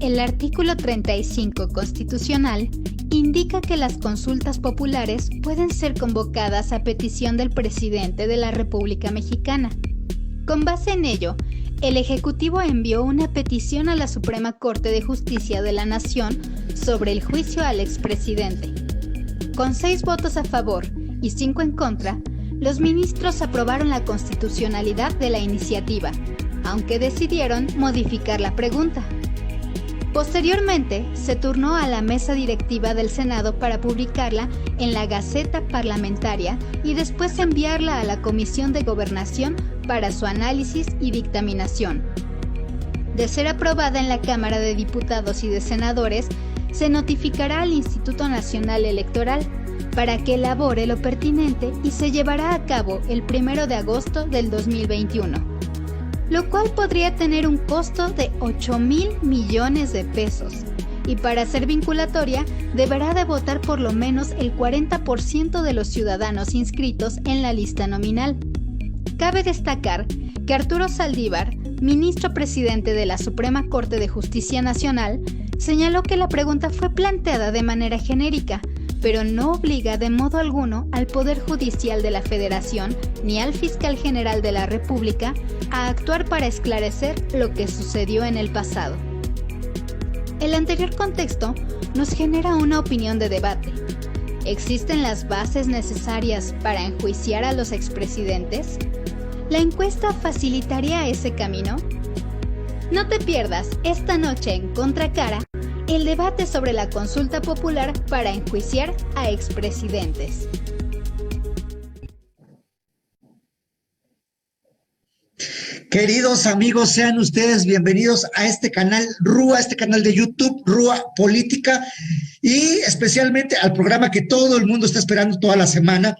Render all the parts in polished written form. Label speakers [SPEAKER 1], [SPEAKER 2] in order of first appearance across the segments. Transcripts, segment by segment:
[SPEAKER 1] El artículo 35 constitucional indica que las consultas populares pueden ser convocadas a petición del presidente de la República Mexicana. Con base en ello, el Ejecutivo envió una petición a la Suprema Corte de Justicia de la Nación sobre el juicio al expresidente. Con 6 votos a favor y 5 en contra, los ministros aprobaron la constitucionalidad de la iniciativa, aunque decidieron modificar la pregunta. Posteriormente, se turnó a la mesa directiva del Senado para publicarla en la Gaceta Parlamentaria y después enviarla a la Comisión de Gobernación para su análisis y dictaminación. De ser aprobada en la Cámara de Diputados y de Senadores, se notificará al Instituto Nacional Electoral para que elabore lo pertinente y se llevará a cabo el 1 de agosto del 2021. Lo cual podría tener un costo de 8,000 millones de pesos, y para ser vinculatoria deberá de votar por lo menos el 40% de los ciudadanos inscritos en la lista nominal. Cabe destacar que Arturo Saldívar, ministro presidente de la Suprema Corte de Justicia Nacional, señaló que la pregunta fue planteada de manera genérica, pero no obliga de modo alguno al Poder Judicial de la Federación ni al Fiscal General de la República a actuar para esclarecer lo que sucedió en el pasado. El anterior contexto nos genera una opinión de debate. ¿Existen las bases necesarias para enjuiciar a los expresidentes? ¿La encuesta facilitaría ese camino? No te pierdas esta noche en Contracara el debate sobre la consulta popular para enjuiciar a expresidentes.
[SPEAKER 2] Queridos amigos, sean ustedes bienvenidos a este canal RUA, este canal de YouTube, RUA Política, y especialmente al programa que todo el mundo está esperando toda la semana.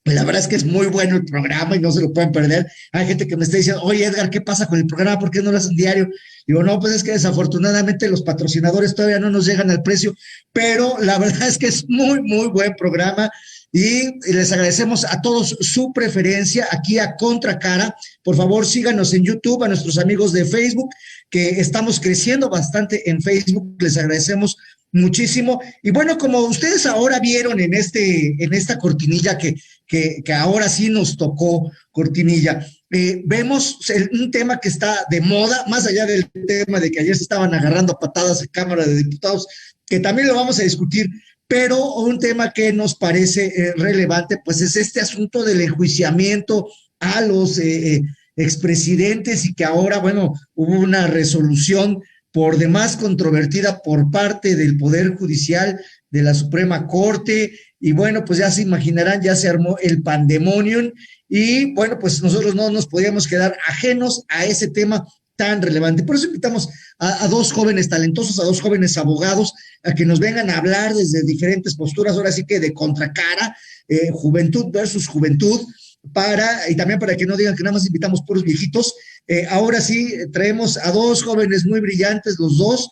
[SPEAKER 2] La verdad es que es muy bueno el programa y no se lo pueden perder. Hay gente que me está diciendo, oye Edgar, ¿qué pasa con el programa? ¿Por qué no lo hacen diario? Digo, no, pues es que desafortunadamente los patrocinadores todavía no nos llegan al precio, pero la verdad es que es muy, muy buen programa y les agradecemos a todos su preferencia aquí a Contracara. Por favor, síganos en YouTube, a nuestros amigos de Facebook, que estamos creciendo bastante en Facebook, les agradecemos muchísimo. Y bueno, como ustedes ahora vieron en esta cortinilla que ahora sí nos tocó cortinilla, vemos un tema que está de moda, más allá del tema de que ayer se estaban agarrando a patadas en Cámara de Diputados, que también lo vamos a discutir, pero un tema que nos parece relevante, pues es este asunto del enjuiciamiento a los expresidentes y que ahora, bueno, hubo una resolución por demás controvertida por parte del Poder Judicial de la Suprema Corte, y bueno, pues ya se imaginarán, ya se armó el pandemonium, y bueno, pues nosotros no nos podíamos quedar ajenos a ese tema tan relevante. Por eso invitamos a dos jóvenes talentosos, a dos jóvenes abogados, a que nos vengan a hablar desde diferentes posturas, ahora sí que de contracara, juventud versus juventud, y también para que no digan que nada más invitamos puros viejitos. Ahora sí traemos a dos jóvenes muy brillantes, los dos,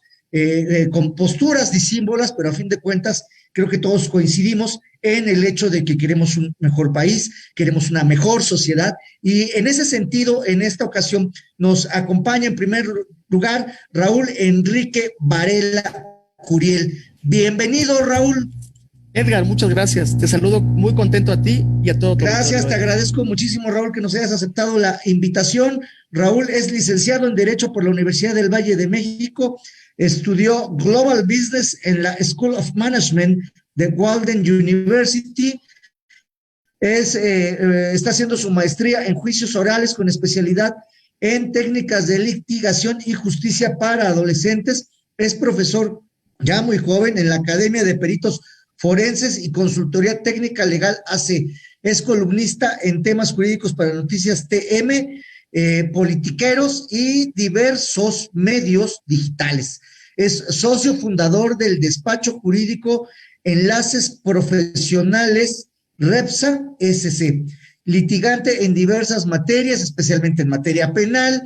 [SPEAKER 2] con posturas disímbolas, pero a fin de cuentas creo que todos coincidimos en el hecho de que queremos un mejor país, queremos una mejor sociedad, y en ese sentido, en esta ocasión, nos acompaña en primer lugar Raúl Enrique Varela Curiel. Bienvenido, Raúl.
[SPEAKER 3] Edgar, muchas gracias. Te saludo muy contento a ti y a todo.
[SPEAKER 2] Gracias, te agradezco muchísimo, Raúl, que nos hayas aceptado la invitación. Raúl es licenciado en Derecho por la Universidad del Valle de México, estudió Global Business en la School of Management de Walden University, está haciendo su maestría en juicios orales con especialidad en técnicas de litigación y justicia para adolescentes, es profesor ya muy joven en la Academia de Peritos Forenses y Consultoría Técnica Legal AC, es columnista en temas jurídicos para Noticias TM, Politiqueros y diversos medios digitales. Es socio fundador del despacho jurídico Enlaces Profesionales Repsa SC, litigante en diversas materias, especialmente en materia penal.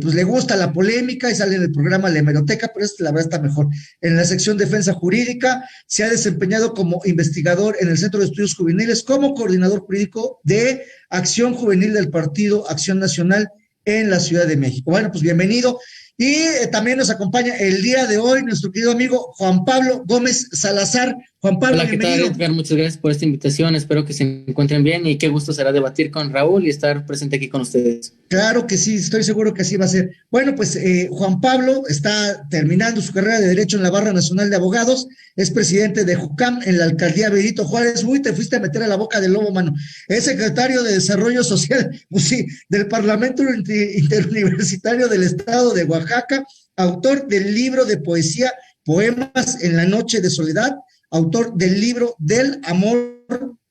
[SPEAKER 2] Pues le gusta la polémica y sale en el programa La Hemeroteca, pero la verdad está mejor. En la sección Defensa Jurídica se ha desempeñado como investigador en el Centro de Estudios Juveniles, como coordinador jurídico de Acción Juvenil del Partido Acción Nacional en la Ciudad de México. Bueno, pues bienvenido. Y también nos acompaña el día de hoy nuestro querido amigo Juan Pablo Gómez Salazar. Juan Pablo,
[SPEAKER 4] hola, ¿qué tal,
[SPEAKER 2] bienvenido.
[SPEAKER 4] Edgar? Muchas gracias por esta invitación. Espero que se encuentren bien y qué gusto será debatir con Raúl y estar presente aquí con ustedes.
[SPEAKER 2] Claro que sí, estoy seguro que así va a ser. Bueno, pues Juan Pablo está terminando su carrera de Derecho en la Barra Nacional de Abogados, es presidente de JUCAM en la alcaldía Benito Juárez. Uy, te fuiste a meter a la boca del lobo, mano. Es secretario de Desarrollo Social, pues sí, del Parlamento Interuniversitario del Estado de Oaxaca, autor del libro de poesía Poemas en la Noche de Soledad, autor del libro Del Amor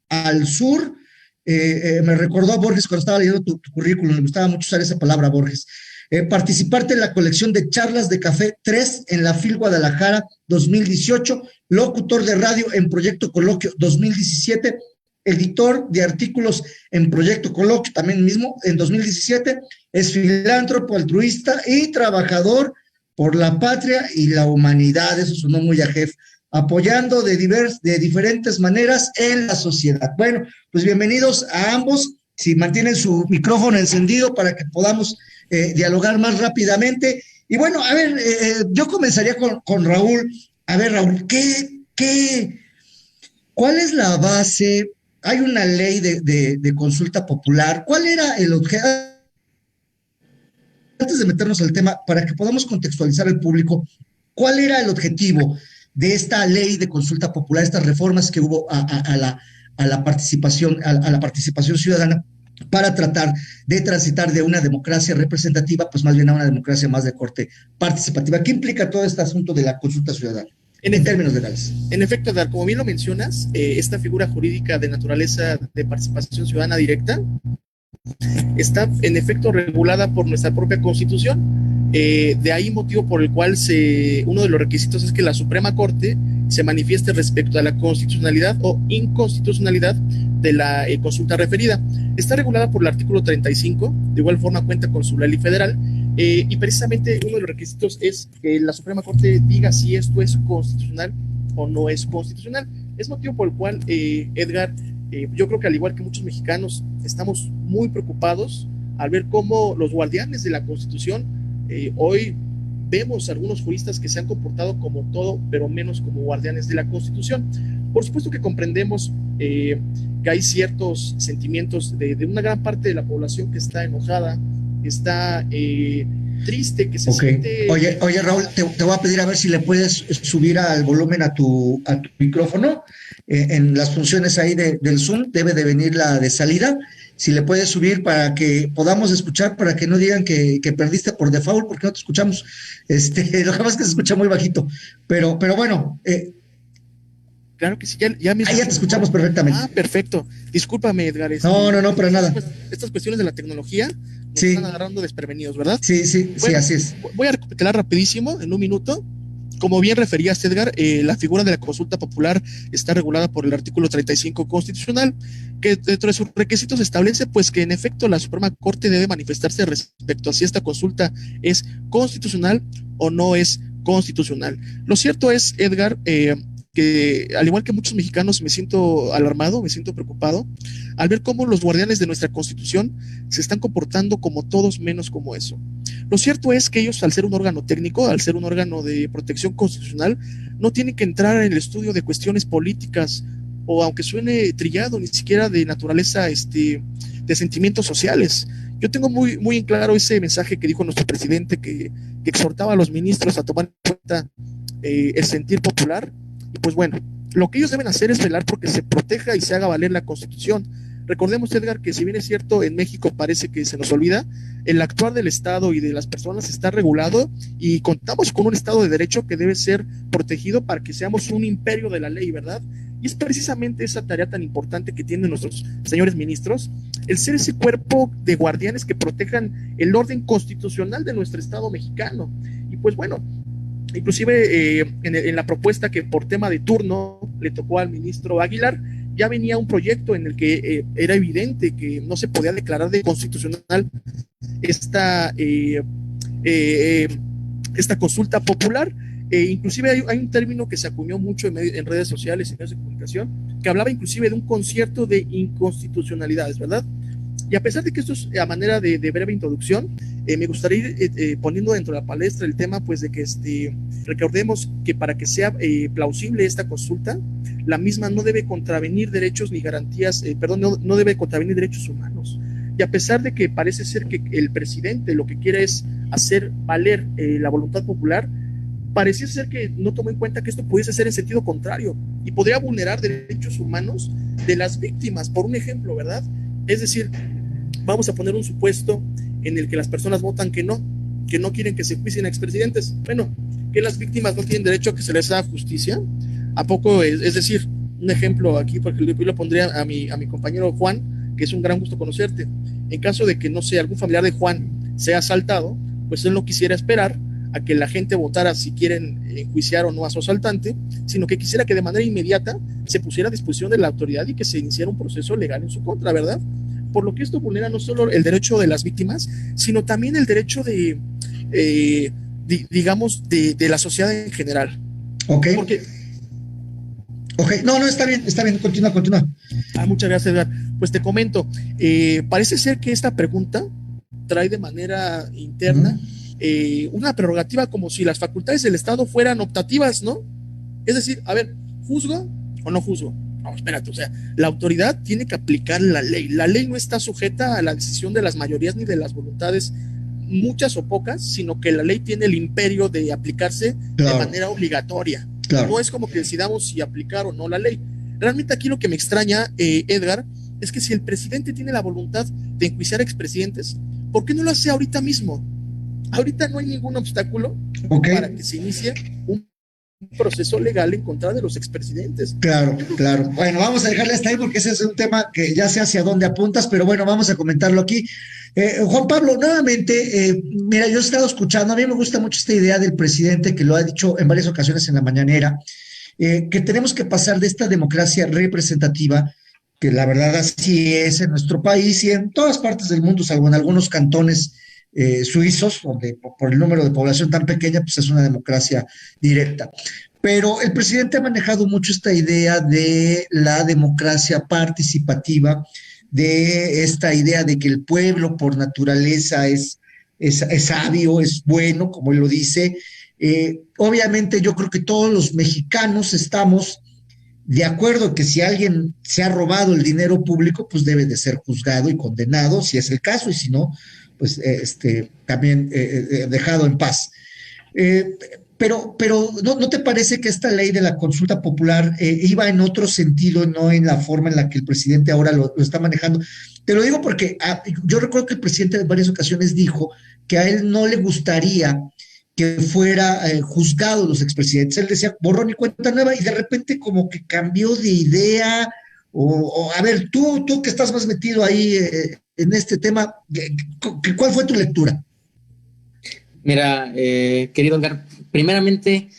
[SPEAKER 2] al Sur. Me recordó a Borges cuando estaba leyendo tu currículum, me gustaba mucho usar esa palabra, Borges. Participarte en la colección de charlas de Café 3 en la FIL Guadalajara 2018, locutor de radio en Proyecto Coloquio 2017, editor de artículos en Proyecto Coloquio también mismo en 2017, es filántropo, altruista y trabajador por la patria y la humanidad, eso sonó muy a jefe, apoyando de diferentes maneras en la sociedad. Bueno, pues bienvenidos a ambos, si mantienen su micrófono encendido para que podamos dialogar más rápidamente. Y bueno, a ver, yo comenzaría con Raúl. A ver, Raúl, ¿cuál es la base? Hay una ley de consulta popular. ¿Cuál era el objeto? Antes de meternos al tema, para que podamos contextualizar al público, ¿cuál era el objetivo de esta ley de consulta popular, estas reformas que hubo a la participación ciudadana para tratar de transitar de una democracia representativa, pues más bien a una democracia más de corte participativa? ¿Qué implica todo este asunto de la consulta ciudadana en términos legales?
[SPEAKER 3] En efecto, Edgar, como bien lo mencionas, esta figura jurídica de naturaleza de participación ciudadana directa está en efecto regulada por nuestra propia Constitución. De ahí motivo por el cual uno de los requisitos es que la Suprema Corte se manifieste respecto a la constitucionalidad o inconstitucionalidad de la consulta referida. Está regulada por el artículo 35, de igual forma cuenta con su ley federal, y precisamente uno de los requisitos es que la Suprema Corte diga si esto es constitucional o no es constitucional. Es motivo por el cual, Edgar, yo creo que al igual que muchos mexicanos estamos muy preocupados al ver cómo los guardianes de la Constitución, hoy vemos algunos juristas que se han comportado como todo, pero menos como guardianes de la Constitución. Por supuesto que comprendemos que hay ciertos sentimientos de una gran parte de la población que está enojada, que está triste, que se siente...
[SPEAKER 2] Oye, Raúl, te voy a pedir a ver si le puedes subir al volumen a tu micrófono. En las funciones ahí del Zoom debe de venir la de salida. Si le puedes subir para que podamos escuchar, para que no digan que perdiste por default, porque no te escuchamos. Lo que pasa es que se escucha muy bajito. Pero bueno.
[SPEAKER 3] Claro que sí, ya
[SPEAKER 2] te escuchamos perfectamente.
[SPEAKER 3] Ah, perfecto. Discúlpame, Edgar.
[SPEAKER 2] No, para nada.
[SPEAKER 3] Estas cuestiones de la tecnología nos están agarrando desprevenidos, ¿verdad?
[SPEAKER 2] Sí,
[SPEAKER 3] bueno,
[SPEAKER 2] así es.
[SPEAKER 3] Voy a recapitular rapidísimo, en un minuto. Como bien referías, Edgar, la figura de la consulta popular está regulada por el artículo 35 constitucional, que dentro de sus requisitos establece pues que en efecto la Suprema Corte debe manifestarse respecto a si esta consulta es constitucional o no es constitucional. Lo cierto es, Edgar, que al igual que muchos mexicanos me siento alarmado, me siento preocupado al ver cómo los guardianes de nuestra Constitución se están comportando como todos menos como eso. Lo cierto es que ellos, al ser un órgano técnico, al ser un órgano de protección constitucional, no tienen que entrar en el estudio de cuestiones políticas o, aunque suene trillado, ni siquiera de naturaleza de sentimientos sociales. Yo tengo muy, muy en claro ese mensaje que dijo nuestro presidente que exhortaba a los ministros a tomar en cuenta el sentir popular. Y pues bueno, lo que ellos deben hacer es velar porque se proteja y se haga valer la Constitución. Recordemos, Edgar, que si bien es cierto, en México parece que se nos olvida, el actuar del Estado y de las personas está regulado y contamos con un Estado de Derecho que debe ser protegido para que seamos un imperio de la ley, ¿verdad? Y es precisamente esa tarea tan importante que tienen nuestros señores ministros, el ser ese cuerpo de guardianes que protejan el orden constitucional de nuestro Estado mexicano. Y pues bueno, inclusive en la propuesta que por tema de turno le tocó al ministro Aguilar, ya venía un proyecto en el que era evidente que no se podía declarar de constitucional esta consulta popular. Inclusive hay un término que se acuñó mucho en redes sociales y medios de comunicación, que hablaba inclusive de un concierto de inconstitucionalidades, ¿verdad? Y a pesar de que esto es a manera de breve introducción, me gustaría ir poniendo dentro de la palestra el tema, pues de que recordemos que para que sea plausible esta consulta, la misma no debe contravenir derechos ni garantías, no debe contravenir derechos humanos. Y a pesar de que parece ser que el presidente lo que quiere es hacer valer la voluntad popular, parecía ser que no tomó en cuenta que esto pudiese ser en sentido contrario y podría vulnerar derechos humanos de las víctimas, por un ejemplo, ¿verdad? Es decir, vamos a poner un supuesto en el que las personas votan que no quieren que se enjuicien a expresidentes. Bueno, que las víctimas no tienen derecho a que se les haga justicia. ¿A poco? Es decir, un ejemplo aquí, porque yo lo pondría a mi compañero Juan, que es un gran gusto conocerte. En caso de que, no sé, algún familiar de Juan sea asaltado, pues él no quisiera esperar a que la gente votara si quieren enjuiciar o no a su asaltante, sino que quisiera que de manera inmediata se pusiera a disposición de la autoridad y que se iniciara un proceso legal en su contra, ¿verdad? Por lo que esto vulnera no solo el derecho de las víctimas, sino también el derecho digamos, de la sociedad en general.
[SPEAKER 2] Ok.
[SPEAKER 3] Porque,
[SPEAKER 2] no, está bien, continúa.
[SPEAKER 3] Muchas gracias, Edgar. Pues te comento, parece ser que esta pregunta trae de manera interna una prerrogativa como si las facultades del Estado fueran optativas, ¿no? Es decir, a ver, ¿juzgo o no juzgo? No, espérate, o sea, la autoridad tiene que aplicar la ley. La ley no está sujeta a la decisión de las mayorías ni de las voluntades, muchas o pocas, sino que la ley tiene el imperio de aplicarse de manera obligatoria. Claro. No es como que decidamos si aplicar o no la ley. Realmente aquí lo que me extraña, Edgar, es que si el presidente tiene la voluntad de enjuiciar a expresidentes, ¿por qué no lo hace ahorita mismo? Ahorita no hay ningún obstáculo para que se inicie un proceso legal en contra de los expresidentes.
[SPEAKER 2] Claro. Bueno, vamos a dejarle hasta ahí porque ese es un tema que ya sé hacia dónde apuntas, pero bueno, vamos a comentarlo aquí. Juan Pablo, nuevamente, mira, yo he estado escuchando, a mí me gusta mucho esta idea del presidente que lo ha dicho en varias ocasiones en la mañanera, que tenemos que pasar de esta democracia representativa, que la verdad así es en nuestro país y en todas partes del mundo, salvo en algunos cantones suizos, donde por el número de población tan pequeña, pues es una democracia directa. Pero el presidente ha manejado mucho esta idea de la democracia participativa, de esta idea de que el pueblo por naturaleza es sabio, es bueno, como él lo dice. Obviamente yo creo que todos los mexicanos estamos de acuerdo que si alguien se ha robado el dinero público, pues debe de ser juzgado y condenado, si es el caso, y si no, pues también dejado en paz. Pero ¿no te parece que esta ley de la consulta popular iba en otro sentido, no en la forma en la que el presidente ahora lo está manejando? Te lo digo porque yo recuerdo que el presidente en varias ocasiones dijo que a él no le gustaría que fuera juzgado los expresidentes. Él decía borrón y cuenta nueva y de repente como que cambió de idea. A ver, tú que estás más metido ahí en este tema, ¿cuál fue tu lectura?
[SPEAKER 4] Mira, querido Edgar, primeramente,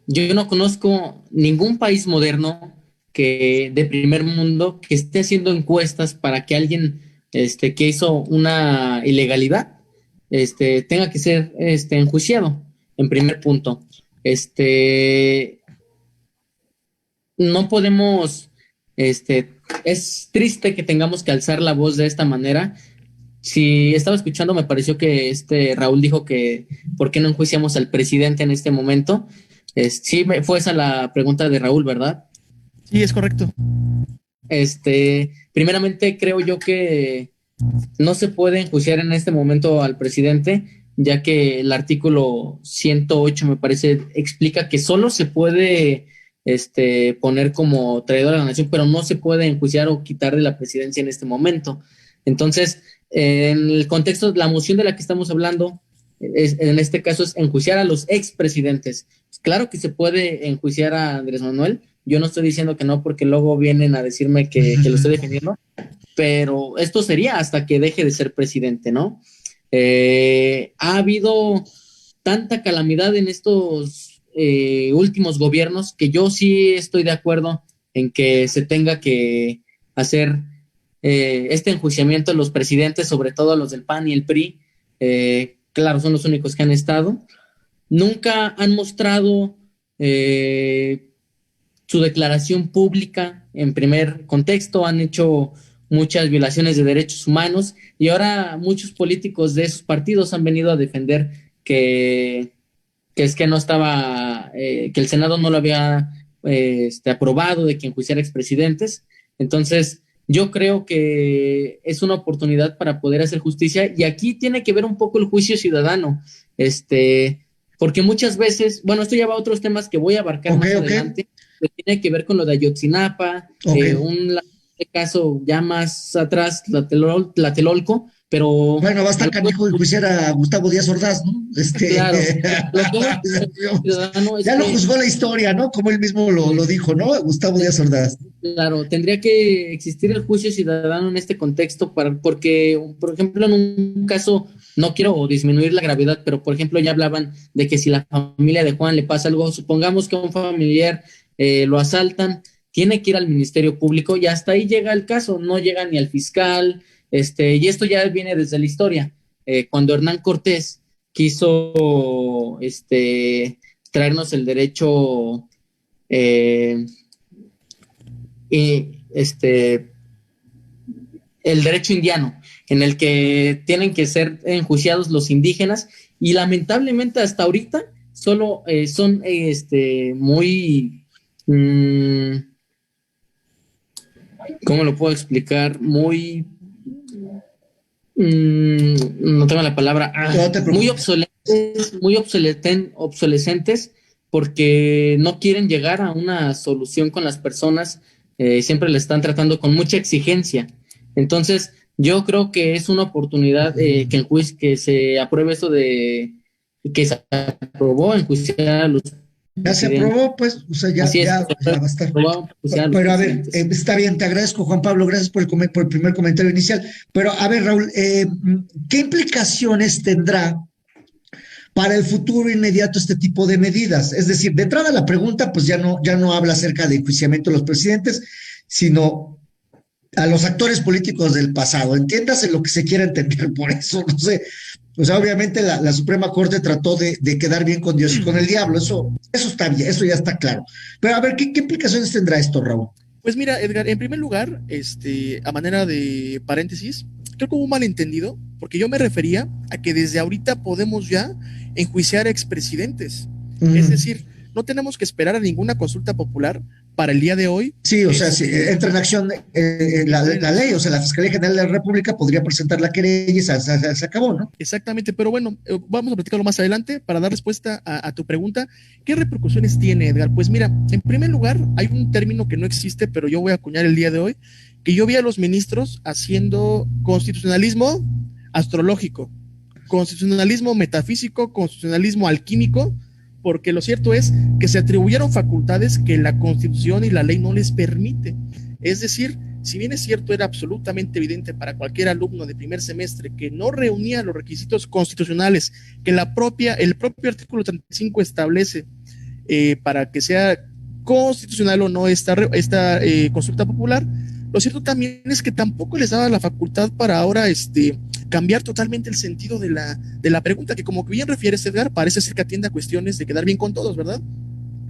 [SPEAKER 4] yo no conozco ningún país moderno de primer mundo que esté haciendo encuestas para que alguien que hizo una ilegalidad tenga que ser enjuiciado, en primer punto. No podemos, es triste que tengamos que alzar la voz de esta manera. Si estaba escuchando, me pareció que Raúl dijo que ¿por qué no enjuiciamos al presidente en este momento? Sí, fue esa la pregunta de Raúl, ¿verdad?
[SPEAKER 3] Sí, es correcto.
[SPEAKER 4] Primeramente creo yo que no se puede enjuiciar en este momento al presidente, ya que el artículo 108 me parece explica que solo se puede poner como traidor a la nación, pero no se puede enjuiciar o quitar de la presidencia en este momento. Entonces, en el contexto de la moción de la que estamos hablando, en este caso es enjuiciar a los expresidentes. Claro que se puede enjuiciar a Andrés Manuel. Yo no estoy diciendo que no, porque luego vienen a decirme que lo estoy defendiendo, pero esto sería hasta que deje de ser presidente, ¿no? Ha habido tanta calamidad en estos últimos gobiernos que yo sí estoy de acuerdo en que se tenga que hacer este enjuiciamiento de los presidentes, sobre todo los del PAN y el PRI. Claro, son los únicos que han estado. Nunca han mostrado su declaración pública en primer contexto, han hecho muchas violaciones de derechos humanos, y ahora muchos políticos de esos partidos han venido a defender que es que no estaba, que el Senado no lo había aprobado de que enjuiciara expresidentes. Entonces, yo creo que es una oportunidad para poder hacer justicia, y aquí tiene que ver un poco el juicio ciudadano, porque muchas veces, bueno, esto ya va a otros temas que voy a abarcar más adelante, que tiene que ver con lo de Ayotzinapa, un caso ya más atrás, Tlatelolco, pero...
[SPEAKER 2] Bueno, basta canijo enjuiciar a Gustavo Díaz Ordaz, ¿no?
[SPEAKER 4] Claro,
[SPEAKER 2] ya lo juzgó la historia, ¿no? Como él mismo lo dijo, ¿no? Gustavo Díaz Ordaz.
[SPEAKER 4] Claro, tendría que existir el juicio ciudadano en este contexto, porque, por ejemplo, en un caso, no quiero disminuir la gravedad, pero por ejemplo ya hablaban de que si la familia de Juan le pasa algo, supongamos que a un familiar lo asaltan, tiene que ir al Ministerio Público, y hasta ahí llega el caso, no llega ni al fiscal, y esto ya viene desde la historia. Cuando Hernán Cortés quiso traernos el derecho el derecho indiano, en el que tienen que ser enjuiciados los indígenas, y lamentablemente hasta ahorita solo son muy ¿cómo lo puedo explicar? Muy no tengo la palabra, muy obsolescentes, porque no quieren llegar a una solución con las personas, siempre le están tratando con mucha exigencia. Entonces, yo creo que es una oportunidad que se apruebe esto de que se aprobó enjuiciar a los...
[SPEAKER 2] Ya se aprobó, pues, o sea, ya va a estar. Pero a ver, está bien, te agradezco, Juan Pablo, gracias por el primer comentario inicial. Pero a ver, Raúl, ¿qué implicaciones tendrá para el futuro inmediato este tipo de medidas? Es decir, de entrada la pregunta, pues ya no habla acerca de enjuiciamiento de los presidentes, sino a los actores políticos del pasado. Entiéndase lo que se quiera entender por eso, no sé. O sea, obviamente la Suprema Corte trató de quedar bien con Dios y con el diablo, eso está bien, eso ya está claro. Pero a ver, ¿qué implicaciones tendrá esto, Raúl?
[SPEAKER 3] Pues mira, Edgar, en primer lugar, a manera de paréntesis, creo que hubo un malentendido, porque yo me refería a que desde ahorita podemos ya enjuiciar a expresidentes. Es decir, no tenemos que esperar a ninguna consulta popular para el día de hoy.
[SPEAKER 2] Sí, o sea, si entra en acción la ley, o sea, la Fiscalía General de la República podría presentar la querella y se acabó, ¿no?
[SPEAKER 3] Exactamente, pero bueno, vamos a platicarlo más adelante para dar respuesta a tu pregunta. ¿Qué repercusiones tiene, Edgar? Pues mira, en primer lugar, hay un término que no existe, pero yo voy a acuñar el día de hoy, que yo vi a los ministros haciendo constitucionalismo astrológico, constitucionalismo metafísico, constitucionalismo alquímico, porque lo cierto es que se atribuyeron facultades que la Constitución y la ley no les permite. Es decir, si bien es cierto, era absolutamente evidente para cualquier alumno de primer semestre que no reunía los requisitos constitucionales que el propio artículo 35 establece para que sea constitucional o no esta consulta popular, lo cierto también es que tampoco les daba la facultad para ahora cambiar totalmente el sentido de la pregunta, que como bien refieres, Edgar, parece ser que atiende a cuestiones de quedar bien con todos, ¿verdad?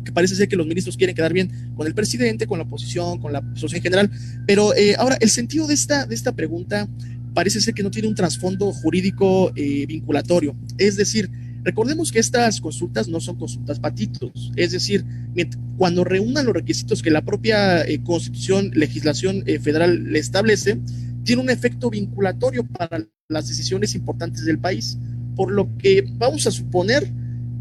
[SPEAKER 3] Que parece ser que los ministros quieren quedar bien con el presidente, con la oposición, con la sociedad en general, pero ahora el sentido de esta pregunta parece ser que no tiene un trasfondo jurídico vinculatorio. Es decir, recordemos que estas consultas no son consultas patitos, es decir, cuando reúnan los requisitos que la propia Constitución, legislación federal le establece, tiene un efecto vinculatorio para las decisiones importantes del país, por lo que vamos a suponer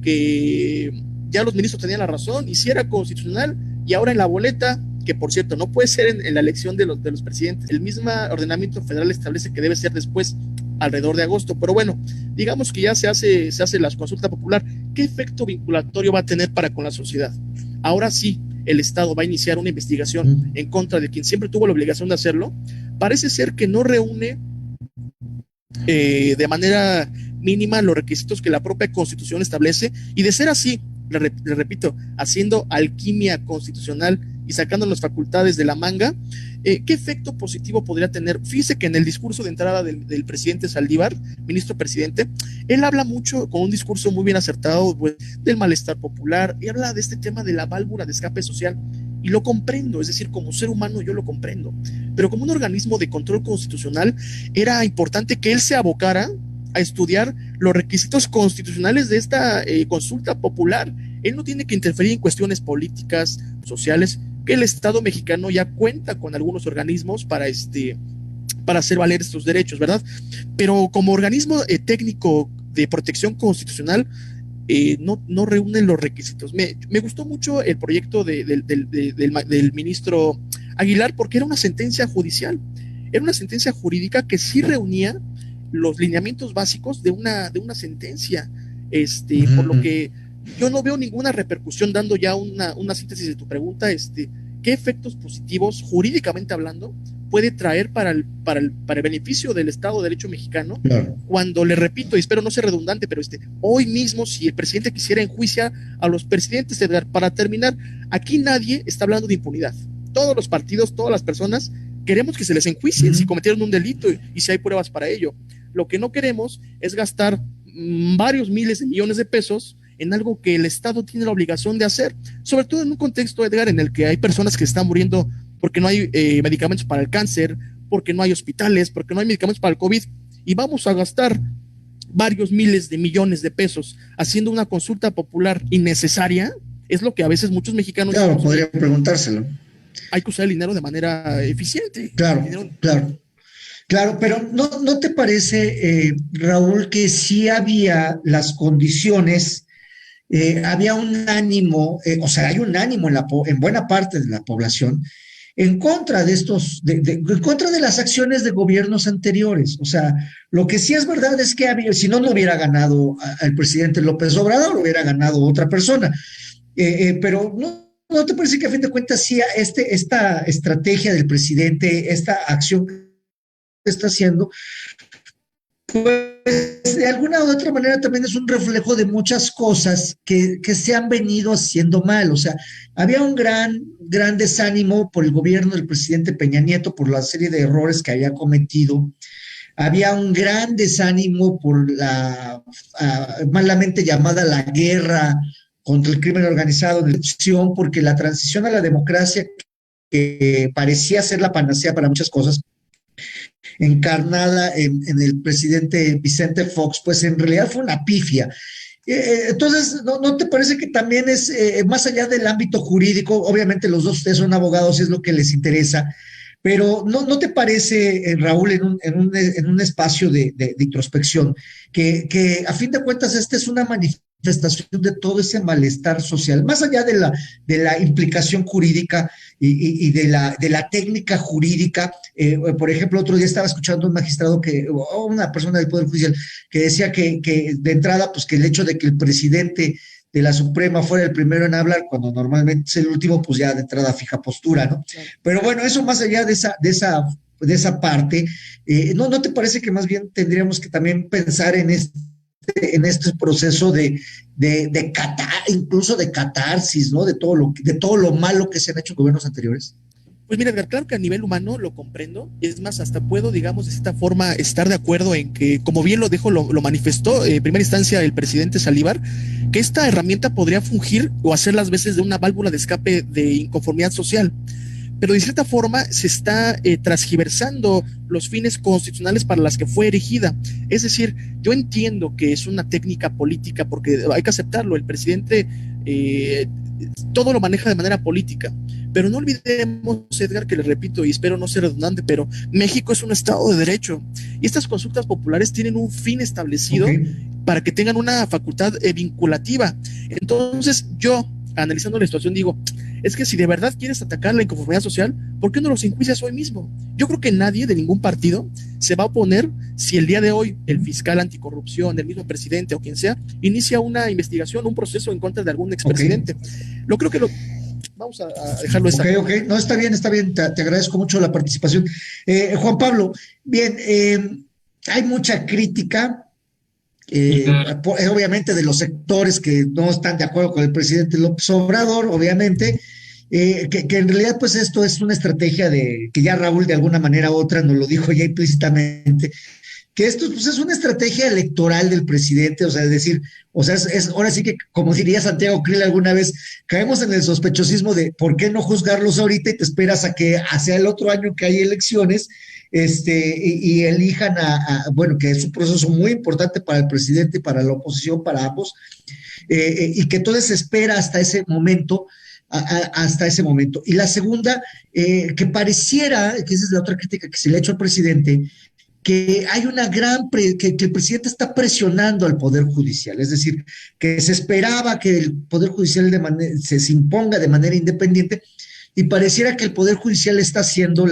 [SPEAKER 3] que ya los ministros tenían la razón y si era constitucional, y ahora en la boleta, que por cierto no puede ser en la elección de los presidentes, el mismo ordenamiento federal establece que debe ser después, alrededor de agosto, pero bueno, digamos que ya se hace la consulta popular. ¿Qué efecto vinculatorio va a tener para con la sociedad? Ahora sí, el Estado va a iniciar una investigación en contra de quien siempre tuvo la obligación de hacerlo. Parece ser que no reúne de manera mínima los requisitos que la propia Constitución establece, y de ser así, le repito, haciendo alquimia constitucional y sacando las facultades de la manga, ¿qué efecto positivo podría tener? Fíjese que en el discurso de entrada del presidente Saldívar, ministro presidente, él habla mucho, con un discurso muy bien acertado, pues, del malestar popular, y habla de este tema de la válvula de escape social, y lo comprendo, es decir, como ser humano yo lo comprendo, pero como un organismo de control constitucional era importante que él se abocara a estudiar los requisitos constitucionales de esta consulta popular. Él no tiene que interferir en cuestiones políticas, sociales, que el Estado mexicano ya cuenta con algunos organismos para hacer valer estos derechos, ¿verdad? Pero como organismo técnico de protección constitucional, no reúnen los requisitos. Me gustó mucho el proyecto del ministro Aguilar porque era una sentencia judicial, era una sentencia jurídica que sí reunía los lineamientos básicos de una sentencia, por lo que yo no veo ninguna repercusión, dando ya una síntesis de tu pregunta, ¿qué efectos positivos, jurídicamente hablando, puede traer para el beneficio del Estado de Derecho mexicano? Claro. Cuando, le repito, y espero no ser redundante, pero hoy mismo, si el presidente quisiera enjuiciar a los presidentes, para terminar, aquí nadie está hablando de impunidad. Todos los partidos, todas las personas, queremos que se les enjuicien si cometieron un delito y si hay pruebas para ello. Lo que no queremos es gastar varios miles de millones de pesos en algo que el Estado tiene la obligación de hacer, sobre todo en un contexto, Edgar, en el que hay personas que están muriendo porque no hay medicamentos para el cáncer, porque no hay hospitales, porque no hay medicamentos para el COVID, y vamos a gastar varios miles de millones de pesos haciendo una consulta popular innecesaria. Es lo que a veces muchos mexicanos...
[SPEAKER 2] Claro, podría preguntárselo.
[SPEAKER 3] Hay que usar el dinero de manera eficiente.
[SPEAKER 2] Claro, pero ¿no te parece, Raúl, que sí había las condiciones, había un ánimo, hay un ánimo en buena parte de la población en contra de en contra de las acciones de gobiernos anteriores? O sea, lo que sí es verdad es que si no hubiera ganado el presidente López Obrador, lo hubiera ganado otra persona. Pero ¿no te parece que a fin de cuentas sí esta estrategia del presidente, esta acción que está haciendo, pues de alguna u otra manera también es un reflejo de muchas cosas que se han venido haciendo mal? O sea, había un gran desánimo por el gobierno del presidente Peña Nieto, por la serie de errores que había cometido. Había un gran desánimo por la malamente llamada la guerra contra el crimen organizado en la elección, porque la transición a la democracia, que parecía ser la panacea para muchas cosas, encarnada en el presidente Vicente Fox, pues en realidad fue una pifia. Entonces, ¿no te parece que también es, más allá del ámbito jurídico, obviamente los dos ustedes son abogados y es lo que les interesa, pero ¿no te parece, Raúl, en un espacio de introspección, que a fin de cuentas esta es una manifestación de todo ese malestar social, más allá de la implicación jurídica y de la técnica jurídica? Por ejemplo, otro día estaba escuchando a un magistrado, una persona del Poder Judicial, que decía que de entrada, pues que el hecho de que el presidente de la Suprema fuera el primero en hablar, cuando normalmente es el último, pues ya de entrada fija postura, ¿no? Claro. Pero bueno, eso más allá de esa parte, ¿no te parece que más bien tendríamos que también pensar en este proceso de incluso de catarsis, ¿no? De todo lo malo que se han hecho en gobiernos anteriores?
[SPEAKER 3] Pues mira, claro que a nivel humano lo comprendo, es más, hasta puedo, digamos, de esta forma estar de acuerdo en que, como bien lo manifestó en primera instancia el presidente Saldívar, que esta herramienta podría fungir o hacer las veces de una válvula de escape de inconformidad social. Pero de cierta forma se está transgiversando los fines constitucionales para las que fue erigida. Es decir, yo entiendo que es una técnica política, porque hay que aceptarlo, el presidente todo lo maneja de manera política, pero no olvidemos, Edgar, que les repito y espero no ser redundante, pero México es un estado de derecho y estas consultas populares tienen un fin establecido para que tengan una facultad vinculativa. Entonces yo, analizando la situación, digo, es que si de verdad quieres atacar la inconformidad social, ¿por qué no los enjuicias hoy mismo? Yo creo que nadie de ningún partido se va a oponer si el día de hoy el fiscal anticorrupción, el mismo presidente o quien sea, inicia una investigación, un proceso en contra de algún expresidente. Lo creo que vamos a dejarlo esa.
[SPEAKER 2] Ok, no, está bien, te agradezco mucho la participación. Juan Pablo, bien, hay mucha crítica, obviamente de los sectores que no están de acuerdo con el presidente López Obrador, obviamente, que en realidad pues esto es una estrategia que ya Raúl de alguna manera u otra nos lo dijo ya implícitamente, que esto pues, es una estrategia electoral del presidente, o sea, es decir, o sea, ahora sí que, como diría Santiago Krill alguna vez, caemos en el sospechosismo de por qué no juzgarlos ahorita y te esperas a que hacia el otro año que hay elecciones, y elijan bueno, que es un proceso muy importante para el presidente y para la oposición, para ambos, y que entonces se espera hasta ese momento, hasta ese momento. Y la segunda, que pareciera, que esa es la otra crítica que se le ha hecho al presidente, que hay una que el presidente está presionando al Poder Judicial, es decir, que se esperaba que el Poder Judicial se imponga de manera independiente y pareciera que el Poder Judicial está haciendo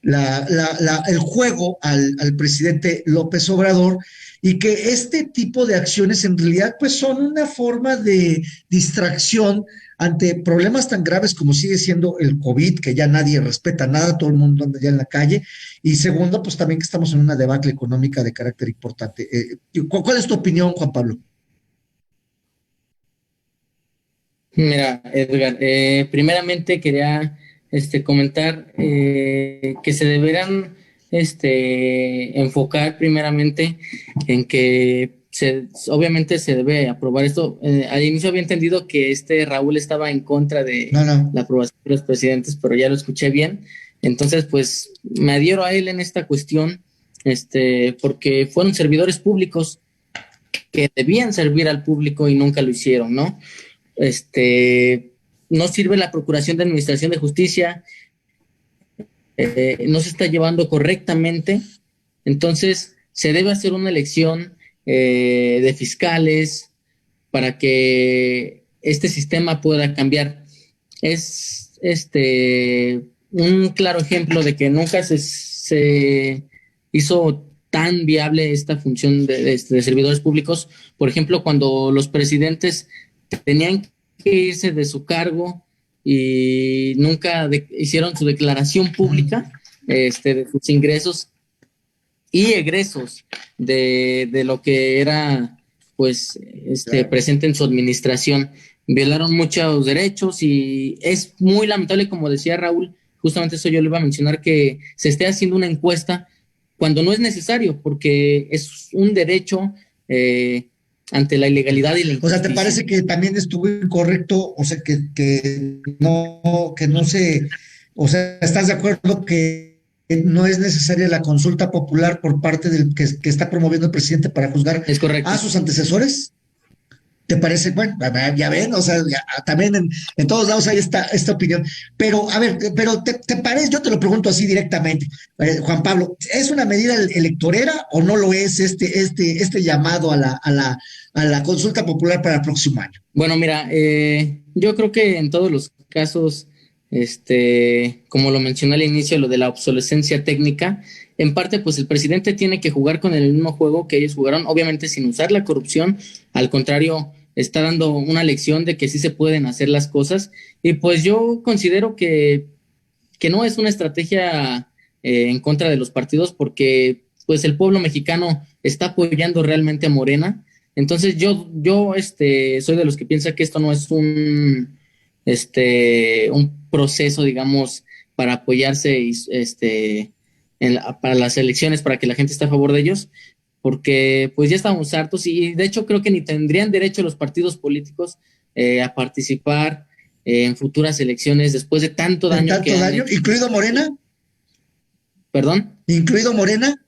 [SPEAKER 2] el juego al presidente López Obrador y que este tipo de acciones en realidad pues son una forma de distracción ante problemas tan graves como sigue siendo el COVID, que ya nadie respeta nada, todo el mundo anda ya en la calle, y segundo, pues también que estamos en una debacle económica de carácter importante. ¿Cuál es tu opinión, Juan Pablo?
[SPEAKER 4] Mira, Edgar, primeramente quería comentar que se deberán enfocar primeramente en que obviamente se debe aprobar esto. Al inicio había entendido que Raúl estaba en contra de la aprobación de los presidentes, pero ya lo escuché bien. Entonces, pues me adhiero a él en esta cuestión, porque fueron servidores públicos que debían servir al público y nunca lo hicieron, ¿no? No sirve la Procuración de Administración de Justicia, no se está llevando correctamente, entonces se debe hacer una elección de fiscales para que este sistema pueda cambiar. Es un claro ejemplo de que nunca se hizo tan viable esta función de servidores públicos. Por ejemplo, cuando los presidentes tenían que irse de su cargo y nunca hicieron su declaración pública de sus ingresos y egresos de lo que era pues presente en su administración. Violaron muchos derechos y es muy lamentable, como decía Raúl, justamente eso yo le iba a mencionar, que se esté haciendo una encuesta cuando no es necesario, porque es un derecho ante la ilegalidad y la injusticia.
[SPEAKER 2] O sea, ¿te parece que también estuvo incorrecto? O sea, que no se, o sea, ¿estás de acuerdo que no es necesaria la consulta popular por parte del que está promoviendo el presidente para juzgar a sus antecesores? ¿Te parece? Bueno, ya ven, o sea, también en todos lados hay esta opinión. Pero, a ver, ¿te parece? Yo te lo pregunto así directamente, Juan Pablo, ¿es una medida electorera o no lo es este llamado a la consulta popular para el próximo año?
[SPEAKER 4] Bueno, mira, yo creo que en todos los casos, como lo mencioné al inicio, lo de la obsolescencia técnica, en parte, pues el presidente tiene que jugar con el mismo juego que ellos jugaron, obviamente sin usar la corrupción, al contrario, está dando una lección de que sí se pueden hacer las cosas, y pues yo considero que no es una estrategia en contra de los partidos, porque pues el pueblo mexicano está apoyando realmente a Morena. Entonces yo soy de los que piensa que esto no es un proceso, digamos, para apoyarse para las elecciones, para que la gente esté a favor de ellos, porque pues ya estamos hartos y de hecho creo que ni tendrían derecho los partidos políticos a participar en futuras elecciones después de tanto daño.
[SPEAKER 2] ¿Incluido Morena?
[SPEAKER 4] ¿Perdón?
[SPEAKER 2] ¿Incluido Morena?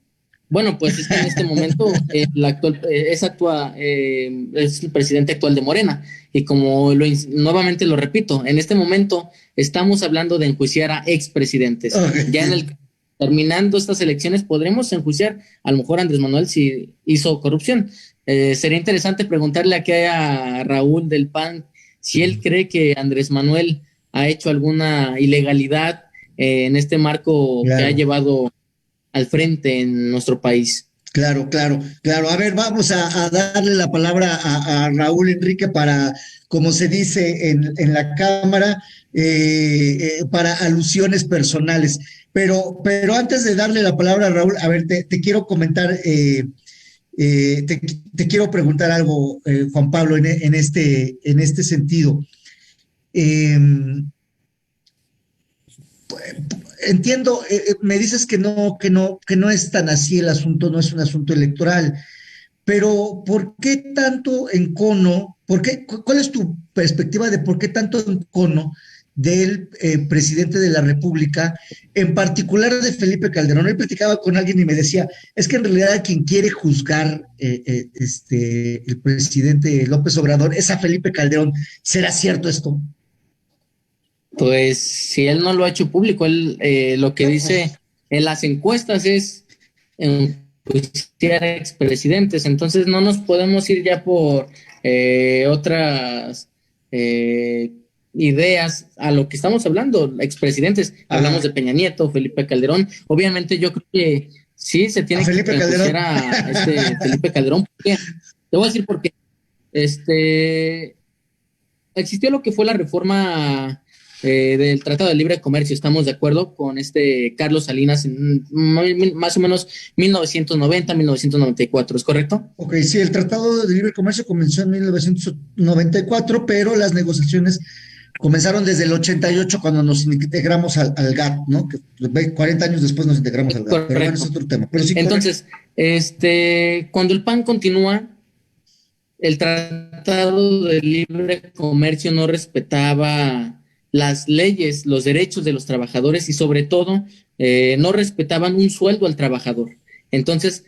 [SPEAKER 4] Bueno, pues es que en este momento es el presidente actual de Morena y como nuevamente lo repito, en este momento estamos hablando de enjuiciar a expresidentes. Okay. Ya terminando estas elecciones podremos enjuiciar a lo mejor a Andrés Manuel si hizo corrupción. Sería interesante preguntarle aquí a Raúl del PAN si él cree que Andrés Manuel ha hecho alguna ilegalidad en este marco que ha llevado al frente en nuestro país.
[SPEAKER 2] Claro. A ver, vamos a darle la palabra a Raúl Enrique para, como se dice en la Cámara, para alusiones personales. Pero antes de darle la palabra a Raúl, a ver, te quiero comentar, te quiero preguntar algo, Juan Pablo, en este sentido. entiendo, me dices que no es tan así el asunto, no es un asunto electoral, pero ¿por qué tanto encono? ¿Cuál es tu perspectiva de por qué tanto encono del presidente de la República, en particular de Felipe Calderón? Hoy platicaba con alguien y me decía, es que en realidad quien quiere juzgar el presidente López Obrador es a Felipe Calderón. ¿Será cierto esto?
[SPEAKER 4] Pues si él no lo ha hecho público, él lo que dice en las encuestas es enjuiciar a expresidentes, entonces no nos podemos ir ya por otras ideas a lo que estamos hablando, expresidentes, hablamos de Peña Nieto, Felipe Calderón, obviamente yo creo que sí se tiene que enjuiciar a Felipe Calderón, porque, te voy a decir por qué, existió lo que fue la reforma del Tratado de Libre Comercio, estamos de acuerdo con Carlos Salinas en más o menos 1990, 1994, ¿es correcto?
[SPEAKER 2] Ok, sí, el Tratado de Libre Comercio comenzó en 1994, pero las negociaciones comenzaron desde el 88 cuando nos integramos al GATT, ¿no? Que 40 años después nos integramos al GATT, correcto. Pero bueno, es otro tema. Pero sí,
[SPEAKER 4] entonces, cuando el PAN continúa, el Tratado de Libre Comercio no respetaba las leyes, los derechos de los trabajadores y sobre todo no respetaban un sueldo al trabajador. Entonces,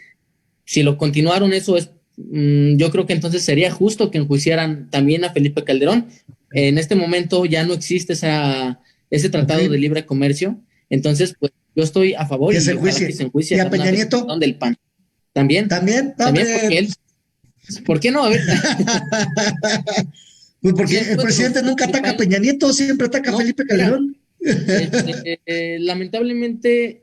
[SPEAKER 4] si lo continuaron, eso es, yo creo que entonces sería justo que enjuiciaran también a Felipe Calderón. En este momento ya no existe ese tratado de libre comercio, entonces pues yo estoy a favor
[SPEAKER 2] que se enjuicie. ¿Y a Peña Nieto?
[SPEAKER 4] Del PAN. ¿También?
[SPEAKER 2] ¿También?
[SPEAKER 4] Porque él, ¿por qué no? A ver.
[SPEAKER 2] Pues porque el presidente nunca ataca a Peña Nieto, siempre ataca a Felipe Calderón.
[SPEAKER 4] Lamentablemente,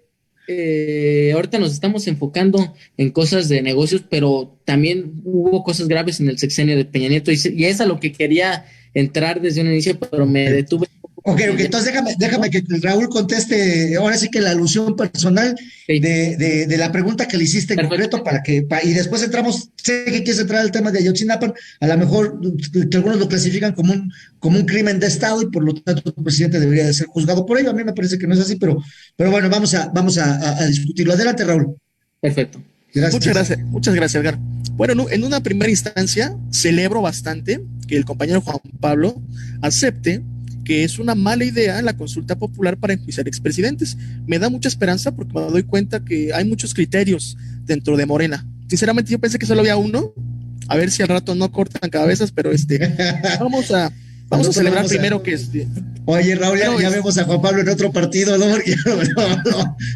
[SPEAKER 4] ahorita nos estamos enfocando en cosas de negocios, pero también hubo cosas graves en el sexenio de Peña Nieto y es a lo que quería entrar desde un inicio, pero me detuve.
[SPEAKER 2] Ok, entonces déjame que Raúl conteste ahora sí que la alusión personal de la pregunta que le hiciste en concreto y después entramos, sé que quieres entrar al tema de Ayotzinapa, a lo mejor que algunos lo clasifican como un crimen de Estado y por lo tanto el presidente debería de ser juzgado por ello. A mí me parece que no es así, pero bueno, vamos a discutirlo. Adelante, Raúl.
[SPEAKER 4] Perfecto.
[SPEAKER 3] Gracias. Muchas gracias, Edgar. Bueno, en una primera instancia celebro bastante que el compañero Juan Pablo acepte que es una mala idea la consulta popular para enjuiciar expresidentes. Me da mucha esperanza porque me doy cuenta que hay muchos criterios dentro de Morena. Sinceramente yo pensé que solo había uno, a ver si al rato no cortan cabezas, pero vamos a celebrar primero que
[SPEAKER 2] Oye, Raúl, ya vemos a Juan Pablo en otro partido, ¿no? Porque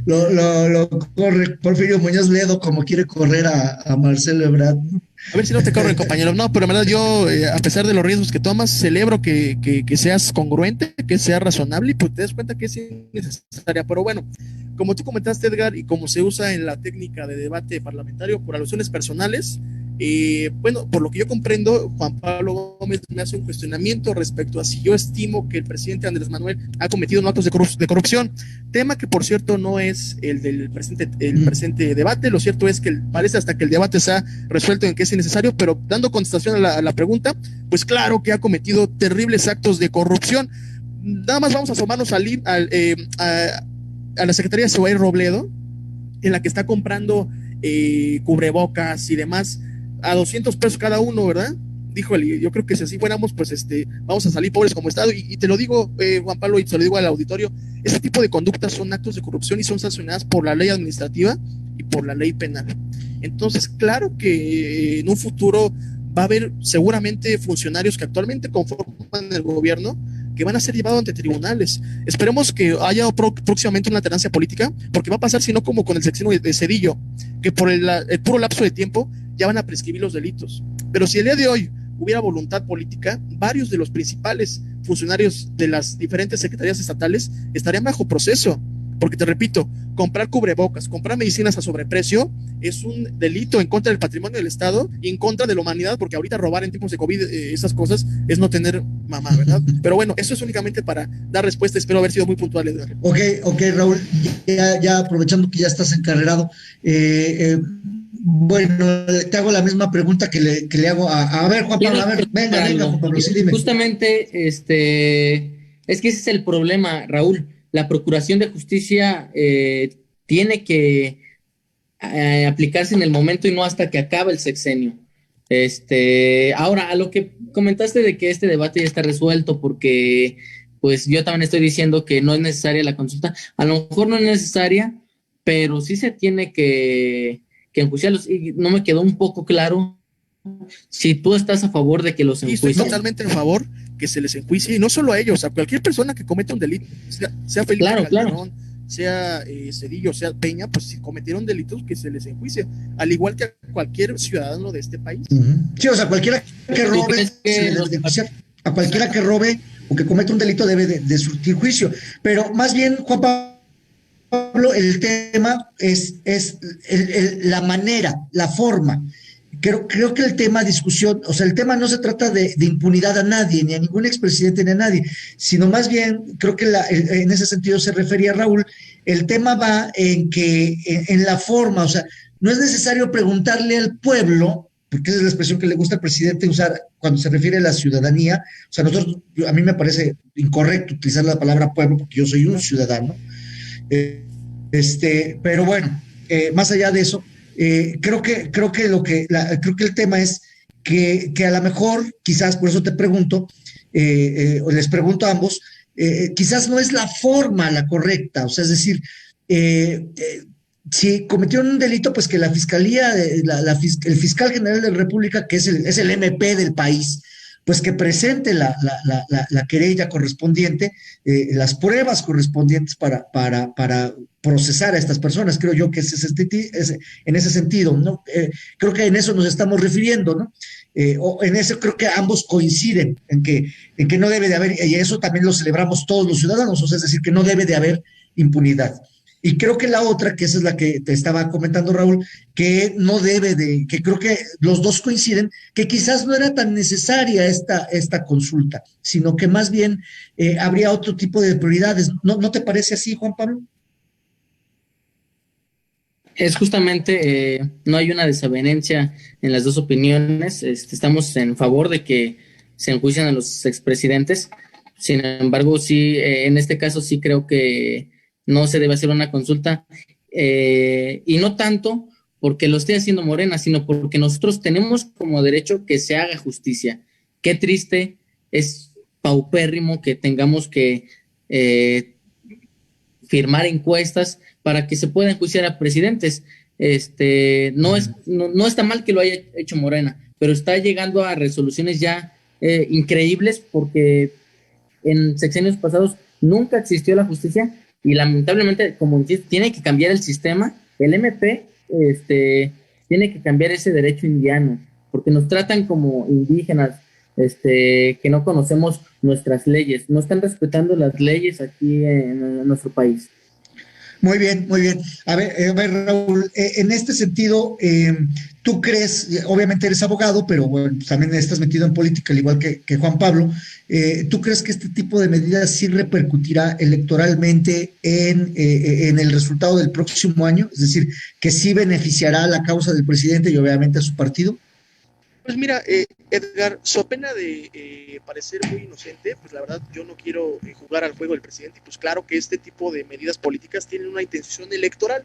[SPEAKER 2] lo corre Porfirio Muñoz Ledo como quiere correr a Marcelo Ebrard.
[SPEAKER 3] A ver si no te corren, compañero. No, pero en verdad yo, a pesar de los riesgos que tomas, celebro que seas congruente, que seas razonable y pues te das cuenta que es innecesaria. Pero bueno, como tú comentaste, Edgar, y como se usa en la técnica de debate parlamentario por alusiones personales, bueno, por lo que yo comprendo, Juan Pablo Gómez me hace un cuestionamiento respecto a si yo estimo que el presidente Andrés Manuel ha cometido no actos de corrupción, tema que por cierto no es el del presente debate. Lo cierto es que parece hasta que el debate se ha resuelto en que es innecesario, pero dando contestación a la pregunta, pues claro que ha cometido terribles actos de corrupción. Nada más vamos a asomarnos a la Secretaría de Seguridad Robledo, en la que está comprando cubrebocas y demás a 200 pesos cada uno, ¿verdad? Híjole, yo creo que si así fuéramos, pues vamos a salir pobres como Estado, y te lo digo, Juan Pablo, y te lo digo al auditorio, ese tipo de conductas son actos de corrupción y son sancionadas por la ley administrativa y por la ley penal. Entonces, claro que en un futuro va a haber seguramente funcionarios que actualmente conforman el gobierno que van a ser llevados ante tribunales. Esperemos que haya próximamente una alternancia política, porque va a pasar, si no, como con el sexenio de Zedillo, que por el puro lapso de tiempo ya van a prescribir los delitos. Pero si el día de hoy hubiera voluntad política, varios de los principales funcionarios de las diferentes secretarías estatales estarían bajo proceso, porque te repito, comprar cubrebocas, comprar medicinas a sobreprecio es un delito en contra del patrimonio del Estado y en contra de la humanidad, porque ahorita robar en tiempos de COVID, esas cosas, es no tener mamá, ¿verdad? Pero bueno, eso es únicamente para dar respuesta. Espero haber sido muy puntual, Edgar.
[SPEAKER 2] Ok, Raúl, ya aprovechando que ya estás encarrerado, bueno, te hago la misma pregunta que le hago a ver, Juan Pablo, venga, Juan Pablo, sí, dime.
[SPEAKER 4] Justamente, es que ese es el problema, Raúl. la Procuración de Justicia tiene que aplicarse en el momento y no hasta que acabe el sexenio. Ahora, a lo que comentaste de que este debate ya está resuelto, porque pues yo también estoy diciendo que no es necesaria la consulta. A lo mejor no es necesaria, pero sí se tiene que enjuiciarlos. Y no me quedó un poco claro si tú estás a favor de que los enjuicien.
[SPEAKER 3] Estoy totalmente en favor que se les enjuicie, y no solo a ellos, a cualquier persona que cometa un delito, sea Felipe Calderón, sea Cedillo, sea Peña, pues si cometieron delitos, que se les enjuicie, al igual que a cualquier ciudadano de este país.
[SPEAKER 2] Sí, o sea, cualquiera que robe, a cualquiera que robe o que cometa un delito debe de surtir juicio. Pero más bien, Juan Pablo, el tema es la manera, la forma. Creo que el tema discusión, o sea, el tema no se trata de impunidad a nadie, ni a ningún expresidente, ni a nadie, sino más bien, creo que en ese sentido se refería Raúl, el tema va en la forma, o sea, no es necesario preguntarle al pueblo, porque esa es la expresión que le gusta al presidente usar cuando se refiere a la ciudadanía, o sea, a mí me parece incorrecto utilizar la palabra pueblo, porque yo soy un ciudadano, pero bueno, más allá de eso, creo que el tema es que a lo mejor, quizás por eso te pregunto, o les pregunto a ambos, quizás no es la forma la correcta, o sea, es decir, si cometieron un delito, pues que la fiscalía, el fiscal general de la República, que es el MP del país, pues que presente la querella correspondiente, las pruebas correspondientes para procesar a estas personas. Creo yo que en ese sentido, ¿no? Creo que en eso nos estamos refiriendo, ¿no? O en eso creo que ambos coinciden, en que no debe de haber, y eso también lo celebramos todos los ciudadanos, o sea, es decir, que no debe de haber impunidad. Y creo que la otra, que esa es la que te estaba comentando Raúl, que creo que los dos coinciden, que quizás no era tan necesaria esta consulta, sino que más bien habría otro tipo de prioridades. ¿No te parece así, Juan Pablo?
[SPEAKER 4] Es justamente, no hay una desavenencia en las dos opiniones. Estamos en favor de que se enjuicien a los expresidentes. Sin embargo, sí, en este caso sí creo que no se debe hacer una consulta, y no tanto porque lo esté haciendo Morena, sino porque nosotros tenemos como derecho que se haga justicia. Qué triste, es paupérrimo que tengamos que firmar encuestas para que se pueda enjuiciar a presidentes. No está mal que lo haya hecho Morena, pero está llegando a resoluciones ya increíbles, porque en sexenios pasados nunca existió la justicia. Y lamentablemente, como tiene que cambiar el sistema, el MP tiene que cambiar ese derecho indiano, porque nos tratan como indígenas, que no conocemos nuestras leyes, no están respetando las leyes aquí en nuestro país.
[SPEAKER 2] Muy bien, muy bien. A ver, Raúl, en este sentido, tú crees, obviamente eres abogado, pero bueno, pues también estás metido en política, al igual que Juan Pablo. ¿Tú crees que este tipo de medidas sí repercutirá electoralmente en el resultado del próximo año? Es decir, que sí beneficiará a la causa del presidente y obviamente a su partido.
[SPEAKER 3] Pues mira, Edgar, so pena de parecer muy inocente, pues la verdad yo no quiero jugar al juego del presidente, y pues claro que este tipo de medidas políticas tienen una intención electoral.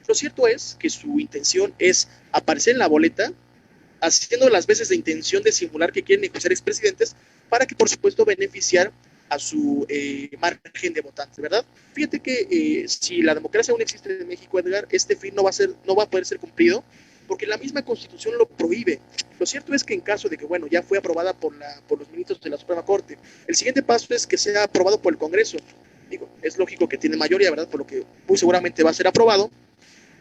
[SPEAKER 3] Lo cierto es que su intención es aparecer en la boleta, haciendo las veces de intención de simular que quieren ser expresidentes, para que por supuesto beneficiar a su margen de votantes, ¿verdad? Fíjate que si la democracia aún existe en México, Edgar, este fin no va a poder ser cumplido, porque la misma Constitución lo prohíbe. Lo cierto es que en caso de que, bueno, ya fue aprobada por los ministros de la Suprema Corte, el siguiente paso es que sea aprobado por el Congreso. Digo, es lógico que tiene mayoría, ¿verdad? Por lo que muy seguramente va a ser aprobado.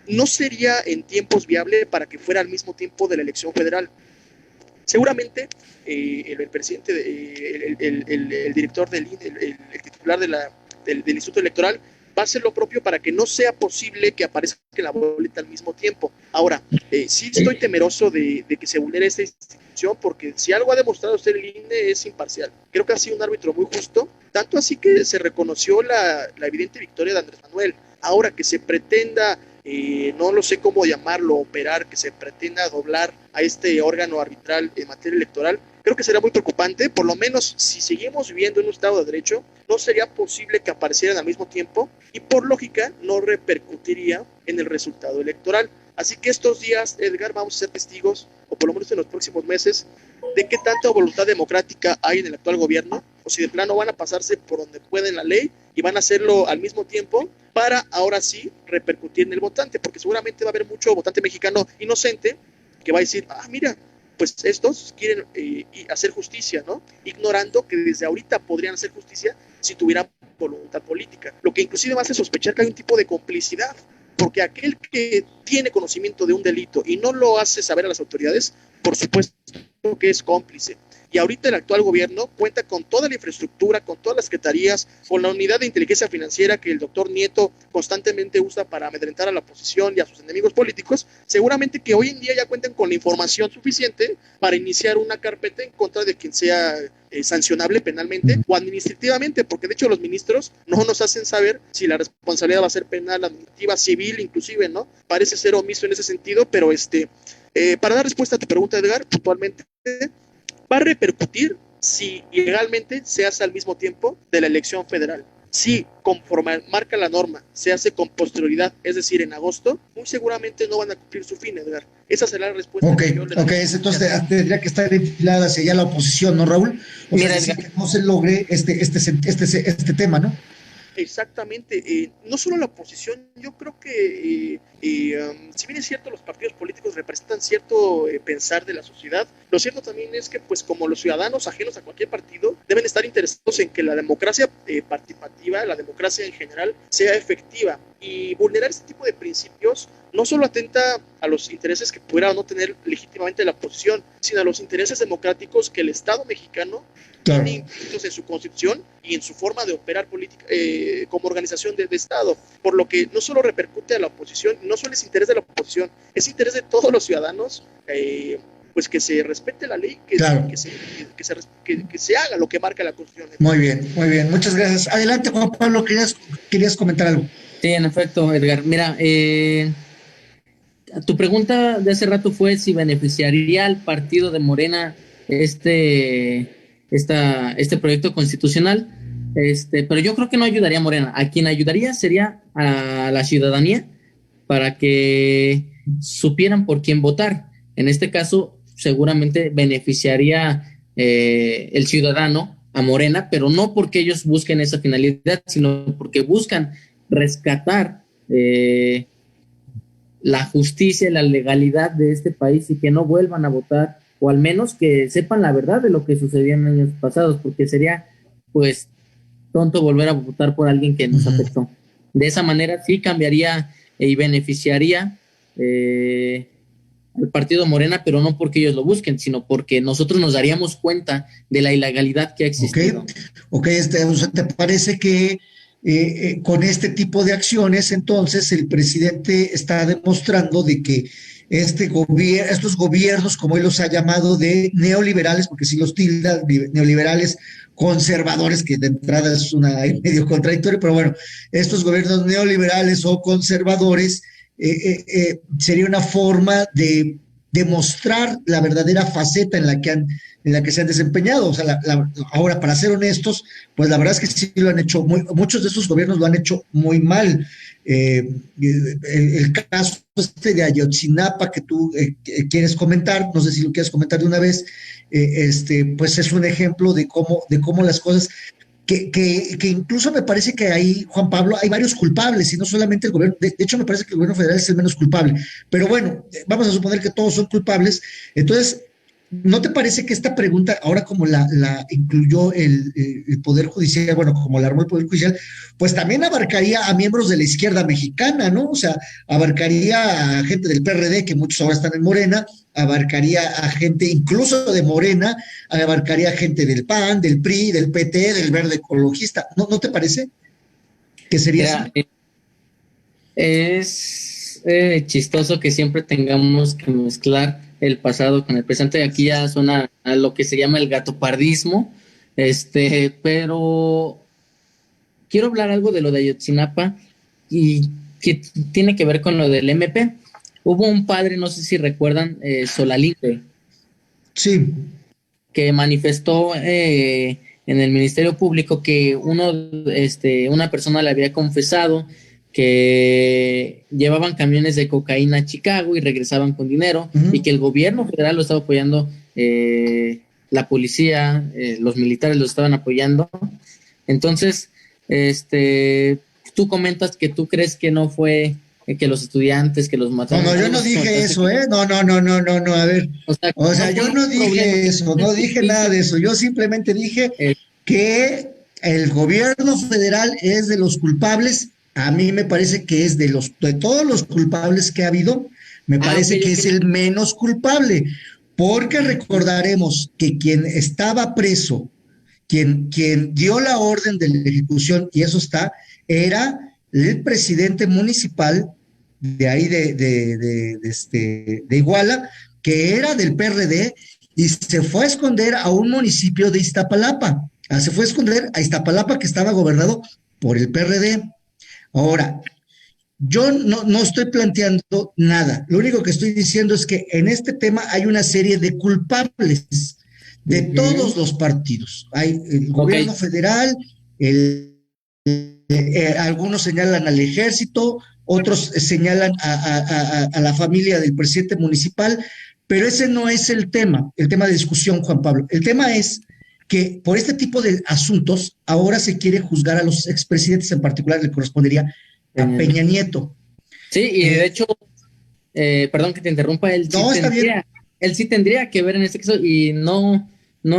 [SPEAKER 3] No sería en tiempos viable para que fuera al mismo tiempo de la elección federal. Seguramente el presidente, el director del INE, el titular del Instituto Electoral, va a hacer lo propio para que no sea posible que aparezca en la boleta al mismo tiempo. Ahora, sí estoy temeroso de que se vulnere esta institución, porque si algo ha demostrado usted el INE es imparcial. Creo que ha sido un árbitro muy justo, tanto así que se reconoció la evidente victoria de Andrés Manuel. Ahora que se pretenda, no lo sé cómo llamarlo, operar, que se pretenda doblar a este órgano arbitral en materia electoral, creo que sería muy preocupante. Por lo menos si seguimos viviendo en un Estado de Derecho, no sería posible que aparecieran al mismo tiempo y por lógica no repercutiría en el resultado electoral. Así que estos días, Edgar, vamos a ser testigos, o por lo menos en los próximos meses, de qué tanta voluntad democrática hay en el actual gobierno, o si de plano van a pasarse por donde pueden la ley y van a hacerlo al mismo tiempo para ahora sí repercutir en el votante, porque seguramente va a haber mucho votante mexicano inocente que va a decir, mira, pues estos quieren hacer justicia, ¿no? Ignorando que desde ahorita podrían hacer justicia si tuvieran voluntad política, lo que inclusive me hace sospechar que hay un tipo de complicidad, porque aquel que tiene conocimiento de un delito y no lo hace saber a las autoridades, por supuesto que es cómplice. Y ahorita el actual gobierno cuenta con toda la infraestructura, con todas las secretarías, con la unidad de inteligencia financiera que el doctor Nieto constantemente usa para amedrentar a la oposición y a sus enemigos políticos. Seguramente que hoy en día ya cuentan con la información suficiente para iniciar una carpeta en contra de quien sea sancionable penalmente o administrativamente, porque de hecho los ministros no nos hacen saber si la responsabilidad va a ser penal, administrativa, civil, inclusive, ¿no? Parece ser omiso en ese sentido, pero para dar respuesta a tu pregunta, Edgar, puntualmente, va a repercutir si legalmente se hace al mismo tiempo de la elección federal. Si, conforme marca la norma, se hace con posterioridad, es decir, en agosto, muy seguramente no van a cumplir su fin, Edgar. Esa será la respuesta que yo le doy.
[SPEAKER 2] Entonces tendría que estar enfilada hacia allá la oposición, ¿no, Raúl?
[SPEAKER 4] Mira,
[SPEAKER 2] sea, que no se logre este tema, ¿no?
[SPEAKER 3] Exactamente, no solo la oposición, yo creo que si bien es cierto los partidos políticos representan cierto pensar de la sociedad, lo cierto también es que pues como los ciudadanos ajenos a cualquier partido deben estar interesados en que la democracia participativa, la democracia en general sea efectiva, y vulnerar este tipo de principios no solo atenta a los intereses que pudiera o no tener legítimamente la oposición, sino a los intereses democráticos que el Estado mexicano tiene incluidos en su constitución y en su forma de operar política como organización de Estado, por lo que no solo repercute a la oposición, no solo es interés de la oposición, es interés de todos los ciudadanos, pues que se respete la ley, que se haga lo que marca la Constitución.
[SPEAKER 2] Muy bien, muchas gracias. Adelante, Juan Pablo, querías comentar algo.
[SPEAKER 4] Sí, en efecto, Edgar. Mira, tu pregunta de hace rato fue si beneficiaría al partido de Morena este proyecto constitucional, pero yo creo que no ayudaría a Morena. A quien ayudaría sería a la ciudadanía para que supieran por quién votar. En este caso, seguramente beneficiaría el ciudadano a Morena, pero no porque ellos busquen esa finalidad, sino porque buscan rescatar la justicia y la legalidad de este país y que no vuelvan a votar, o al menos que sepan la verdad de lo que sucedió en años pasados, porque sería pues tonto volver a votar por alguien que nos afectó. De esa manera sí cambiaría y beneficiaría al partido Morena, pero no porque ellos lo busquen, sino porque nosotros nos daríamos cuenta de la ilegalidad que ha existido.
[SPEAKER 2] ¿Te parece que con este tipo de acciones, entonces el presidente está demostrando de que estos gobiernos, como él los ha llamado, de neoliberales, porque si los tilda neoliberales conservadores, que de entrada es medio contradictorio, pero bueno, estos gobiernos neoliberales o conservadores sería una forma de demostrar la verdadera faceta en la que se han desempeñado. O sea, ahora, para ser honestos, pues la verdad es que sí lo han hecho, muchos de estos gobiernos lo han hecho muy mal. El caso de Ayotzinapa que tú quieres comentar, no sé si lo quieres comentar de una vez, pues es un ejemplo de cómo las cosas, que incluso me parece que ahí, Juan Pablo, hay varios culpables y no solamente el gobierno, de hecho me parece que el gobierno federal es el menos culpable, pero bueno, vamos a suponer que todos son culpables. Entonces, ¿no te parece que esta pregunta, ahora como la incluyó el Poder Judicial, bueno, como la armó el Poder Judicial, pues también abarcaría a miembros de la izquierda mexicana, ¿no? O sea, abarcaría a gente del PRD, que muchos ahora están en Morena, abarcaría a gente incluso de Morena, abarcaría a gente del PAN, del PRI, del PT, del Verde Ecologista. ¿No te parece que sería así?
[SPEAKER 4] Es chistoso que siempre tengamos que mezclar el pasado con el presente. Aquí ya suena a lo que se llama el gatopardismo, pero quiero hablar algo de lo de Ayotzinapa y que tiene que ver con lo del MP. Hubo un padre, no sé si recuerdan, Solalinde.
[SPEAKER 2] Sí.
[SPEAKER 4] que manifestó en el Ministerio Público que una persona le había confesado que llevaban camiones de cocaína a Chicago y regresaban con dinero, y que el gobierno federal lo estaba apoyando, la policía, los militares lo estaban apoyando. Entonces, tú comentas que tú crees que no fue que los estudiantes que los mataron.
[SPEAKER 2] No, yo no dije eso, ¿eh? No, a ver. O sea, yo no dije eso, no dije nada de eso. Yo simplemente dije que el gobierno federal es de los culpables. A mí me parece que es de todos los culpables que ha habido, me parece que es el menos culpable, porque recordaremos que quien estaba preso, quien dio la orden de la ejecución, y eso está, era el presidente municipal de ahí de Iguala, que era del PRD, y se fue a esconder a un municipio de Iztapalapa. Se fue a esconder a Iztapalapa, que estaba gobernado por el PRD. Ahora, yo no estoy planteando nada. Lo único que estoy diciendo es que en este tema hay una serie de culpables de todos los partidos. Hay el gobierno federal, algunos señalan al ejército, otros señalan a la familia del presidente municipal, pero ese no es el tema de discusión, Juan Pablo. El tema es que por este tipo de asuntos ahora se quiere juzgar a los expresidentes, en particular le correspondería a Peña Nieto.
[SPEAKER 4] Sí, y de hecho, perdón que te interrumpa, él sí tendría que ver en este caso, y no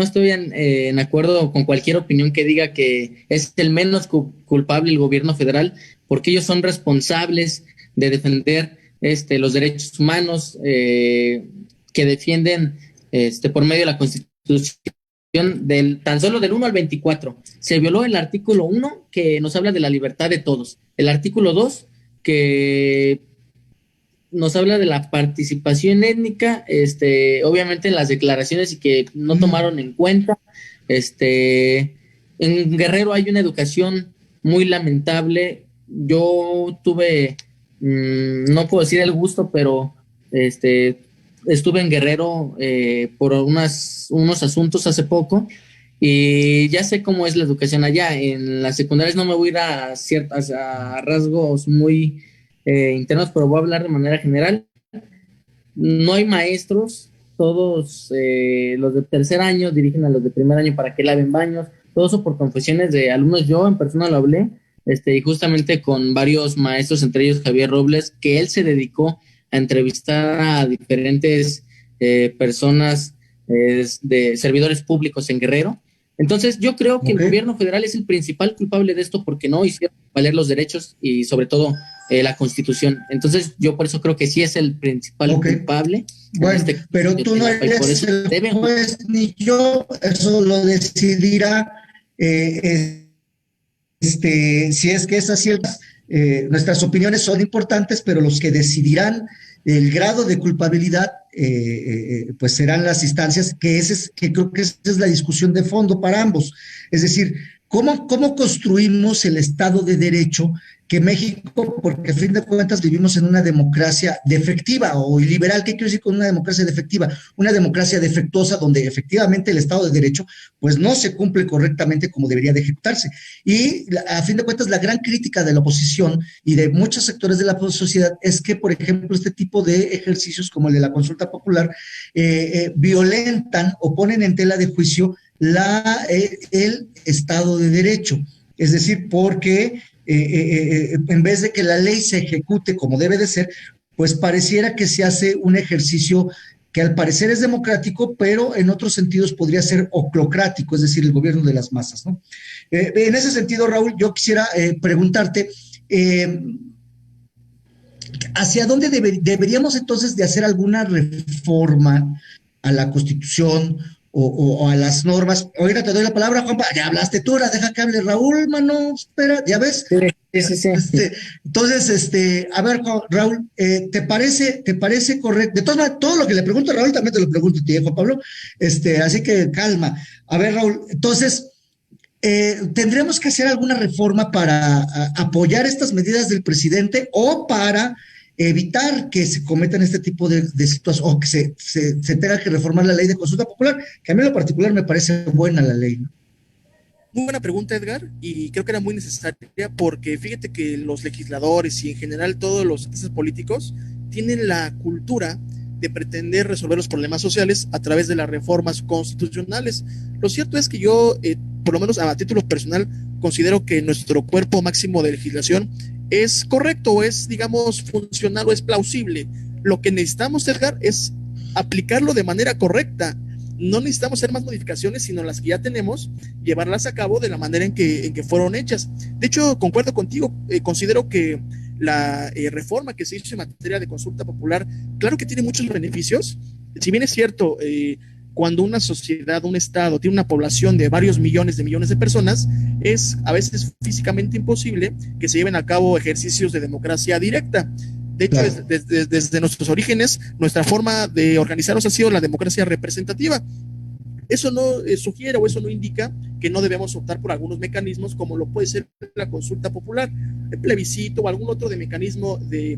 [SPEAKER 4] estoy en acuerdo con cualquier opinión que diga que es el menos culpable el gobierno federal, porque ellos son responsables de defender los derechos humanos que defienden por medio de la Constitución. Tan solo del 1 al 24. Se violó el artículo 1, que nos habla de la libertad de todos. El artículo 2, que nos habla de la participación étnica, obviamente en las declaraciones, y que no tomaron en cuenta. En Guerrero hay una educación muy lamentable. Yo tuve, no puedo decir el gusto, pero estuve en Guerrero por unos asuntos hace poco, y ya sé cómo es la educación allá. En las secundarias no me voy a ir a rasgos muy internos, pero voy a hablar de manera general. No hay maestros, todos los de tercer año dirigen a los de primer año para que laven baños, todo eso por confesiones de alumnos. Yo en persona lo hablé, y justamente con varios maestros, entre ellos Javier Robles, que él se dedicó a entrevistar a diferentes personas de servidores públicos en Guerrero. Entonces yo creo que el gobierno federal es el principal culpable de esto, porque no hicieron valer los derechos y sobre todo la Constitución. Entonces yo por eso creo que sí es el principal culpable.
[SPEAKER 2] Bueno, pero tú no eres el juez ni yo, eso lo decidirá si es que esas ciertas nuestras opiniones son importantes, pero los que decidirán el grado de culpabilidad pues serán las instancias, que creo que esa es la discusión de fondo para ambos. Es decir, ¿cómo construimos el Estado de Derecho que México, porque a fin de cuentas vivimos en una democracia defectiva o liberal? ¿Qué quiero decir con una democracia defectiva? Una democracia defectuosa donde efectivamente el Estado de Derecho pues no se cumple correctamente como debería de ejecutarse. Y a fin de cuentas la gran crítica de la oposición y de muchos sectores de la sociedad es que, por ejemplo, este tipo de ejercicios como el de la consulta popular violentan o ponen en tela de juicio el Estado de Derecho. Es decir, porque en vez de que la ley se ejecute como debe de ser, pues pareciera que se hace un ejercicio que al parecer es democrático, pero en otros sentidos podría ser oclocrático, es decir, el gobierno de las masas, ¿no? En ese sentido, Raúl, yo quisiera preguntarte, ¿hacia dónde deberíamos entonces de hacer alguna reforma a la Constitución o a las normas? Ahorita te doy la palabra, Juanpa. Ya hablaste tú, ahora deja que hable Raúl, mano, espera, ¿ya ves?
[SPEAKER 4] Sí.
[SPEAKER 2] Entonces, a ver, Raúl, ¿te parece correcto? De todas maneras, todo lo que le pregunto a Raúl también te lo pregunto a ti, Juan Pablo, así que calma. A ver, Raúl, entonces, ¿tendremos que hacer alguna reforma para apoyar estas medidas del presidente o para evitar que se cometan este tipo de situaciones o que se tenga que reformar la ley de consulta popular, que a mí en lo particular me parece buena la ley, ¿no?
[SPEAKER 3] Muy buena pregunta, Edgar, y creo que era muy necesaria porque fíjate que los legisladores y en general todos los políticos tienen la cultura de pretender resolver los problemas sociales a través de las reformas constitucionales. Lo cierto es que yo, por lo menos a título personal, considero que nuestro cuerpo máximo de legislación es correcto, o es, digamos, funcional o es plausible. Lo que necesitamos, Edgar, es aplicarlo de manera correcta. No necesitamos hacer más modificaciones, sino las que ya tenemos, llevarlas a cabo de la manera en que fueron hechas. De hecho, concuerdo contigo, considero que la reforma que se hizo en materia de consulta popular, claro que tiene muchos beneficios. Si bien es cierto, cuando una sociedad, un estado, tiene una población de varios millones de personas, es a veces físicamente imposible que se lleven a cabo ejercicios de democracia directa. De hecho, claro, desde nuestros orígenes, nuestra forma de organizarnos ha sido la democracia representativa. Eso no sugiere o eso no indica que no debemos optar por algunos mecanismos como lo puede ser la consulta popular, el plebiscito o algún otro de mecanismo de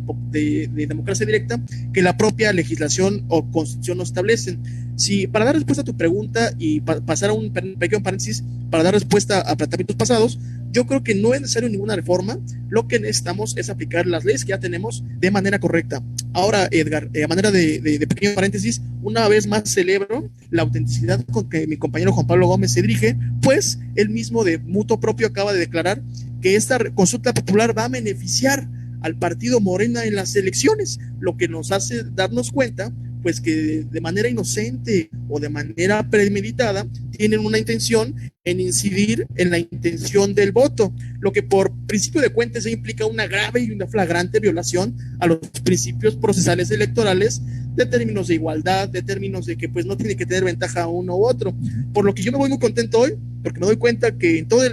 [SPEAKER 3] democracia directa que la propia legislación o constitución nos establecen. Si para dar respuesta a tu pregunta y pasar a un pequeño paréntesis para dar respuesta a planteamientos pasados, yo creo que no es necesario ninguna reforma. Lo que necesitamos es aplicar las leyes que ya tenemos de manera correcta. Ahora, Edgar, a manera de pequeño paréntesis, una vez más celebro la autenticidad con que mi compañero Juan Pablo Gómez se dirige, pues él mismo de mutuo propio acaba de declarar que esta consulta popular va a beneficiar al partido Morena en las elecciones, lo que nos hace darnos cuenta pues que de manera inocente o de manera premeditada tienen una intención en incidir en la intención del voto, lo que por principio de cuentas implica una grave y una flagrante violación a los principios procesales electorales de términos de igualdad, de términos de que pues no tiene que tener ventaja uno u otro, por lo que yo me voy muy contento hoy, porque me doy cuenta que en todo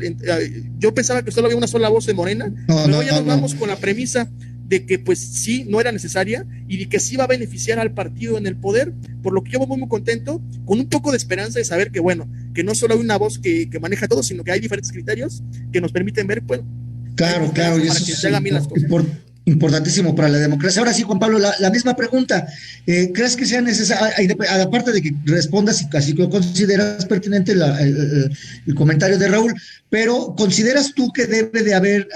[SPEAKER 3] yo pensaba que solo había una sola voz de Morena, pero ya nos vamos con la premisa de que pues sí, no era necesaria y de que sí va a beneficiar al partido en el poder, por lo que yo voy muy contento, con un poco de esperanza de saber que bueno, que no solo hay una voz que maneja todo, sino que hay diferentes criterios que nos permiten ver, pues,
[SPEAKER 2] claro, y eso es importantísimo para la democracia. Ahora sí, Juan Pablo, la misma pregunta, ¿crees que sea necesario, aparte de que respondas y casi lo consideras pertinente el comentario de Raúl, pero consideras tú que debe de haber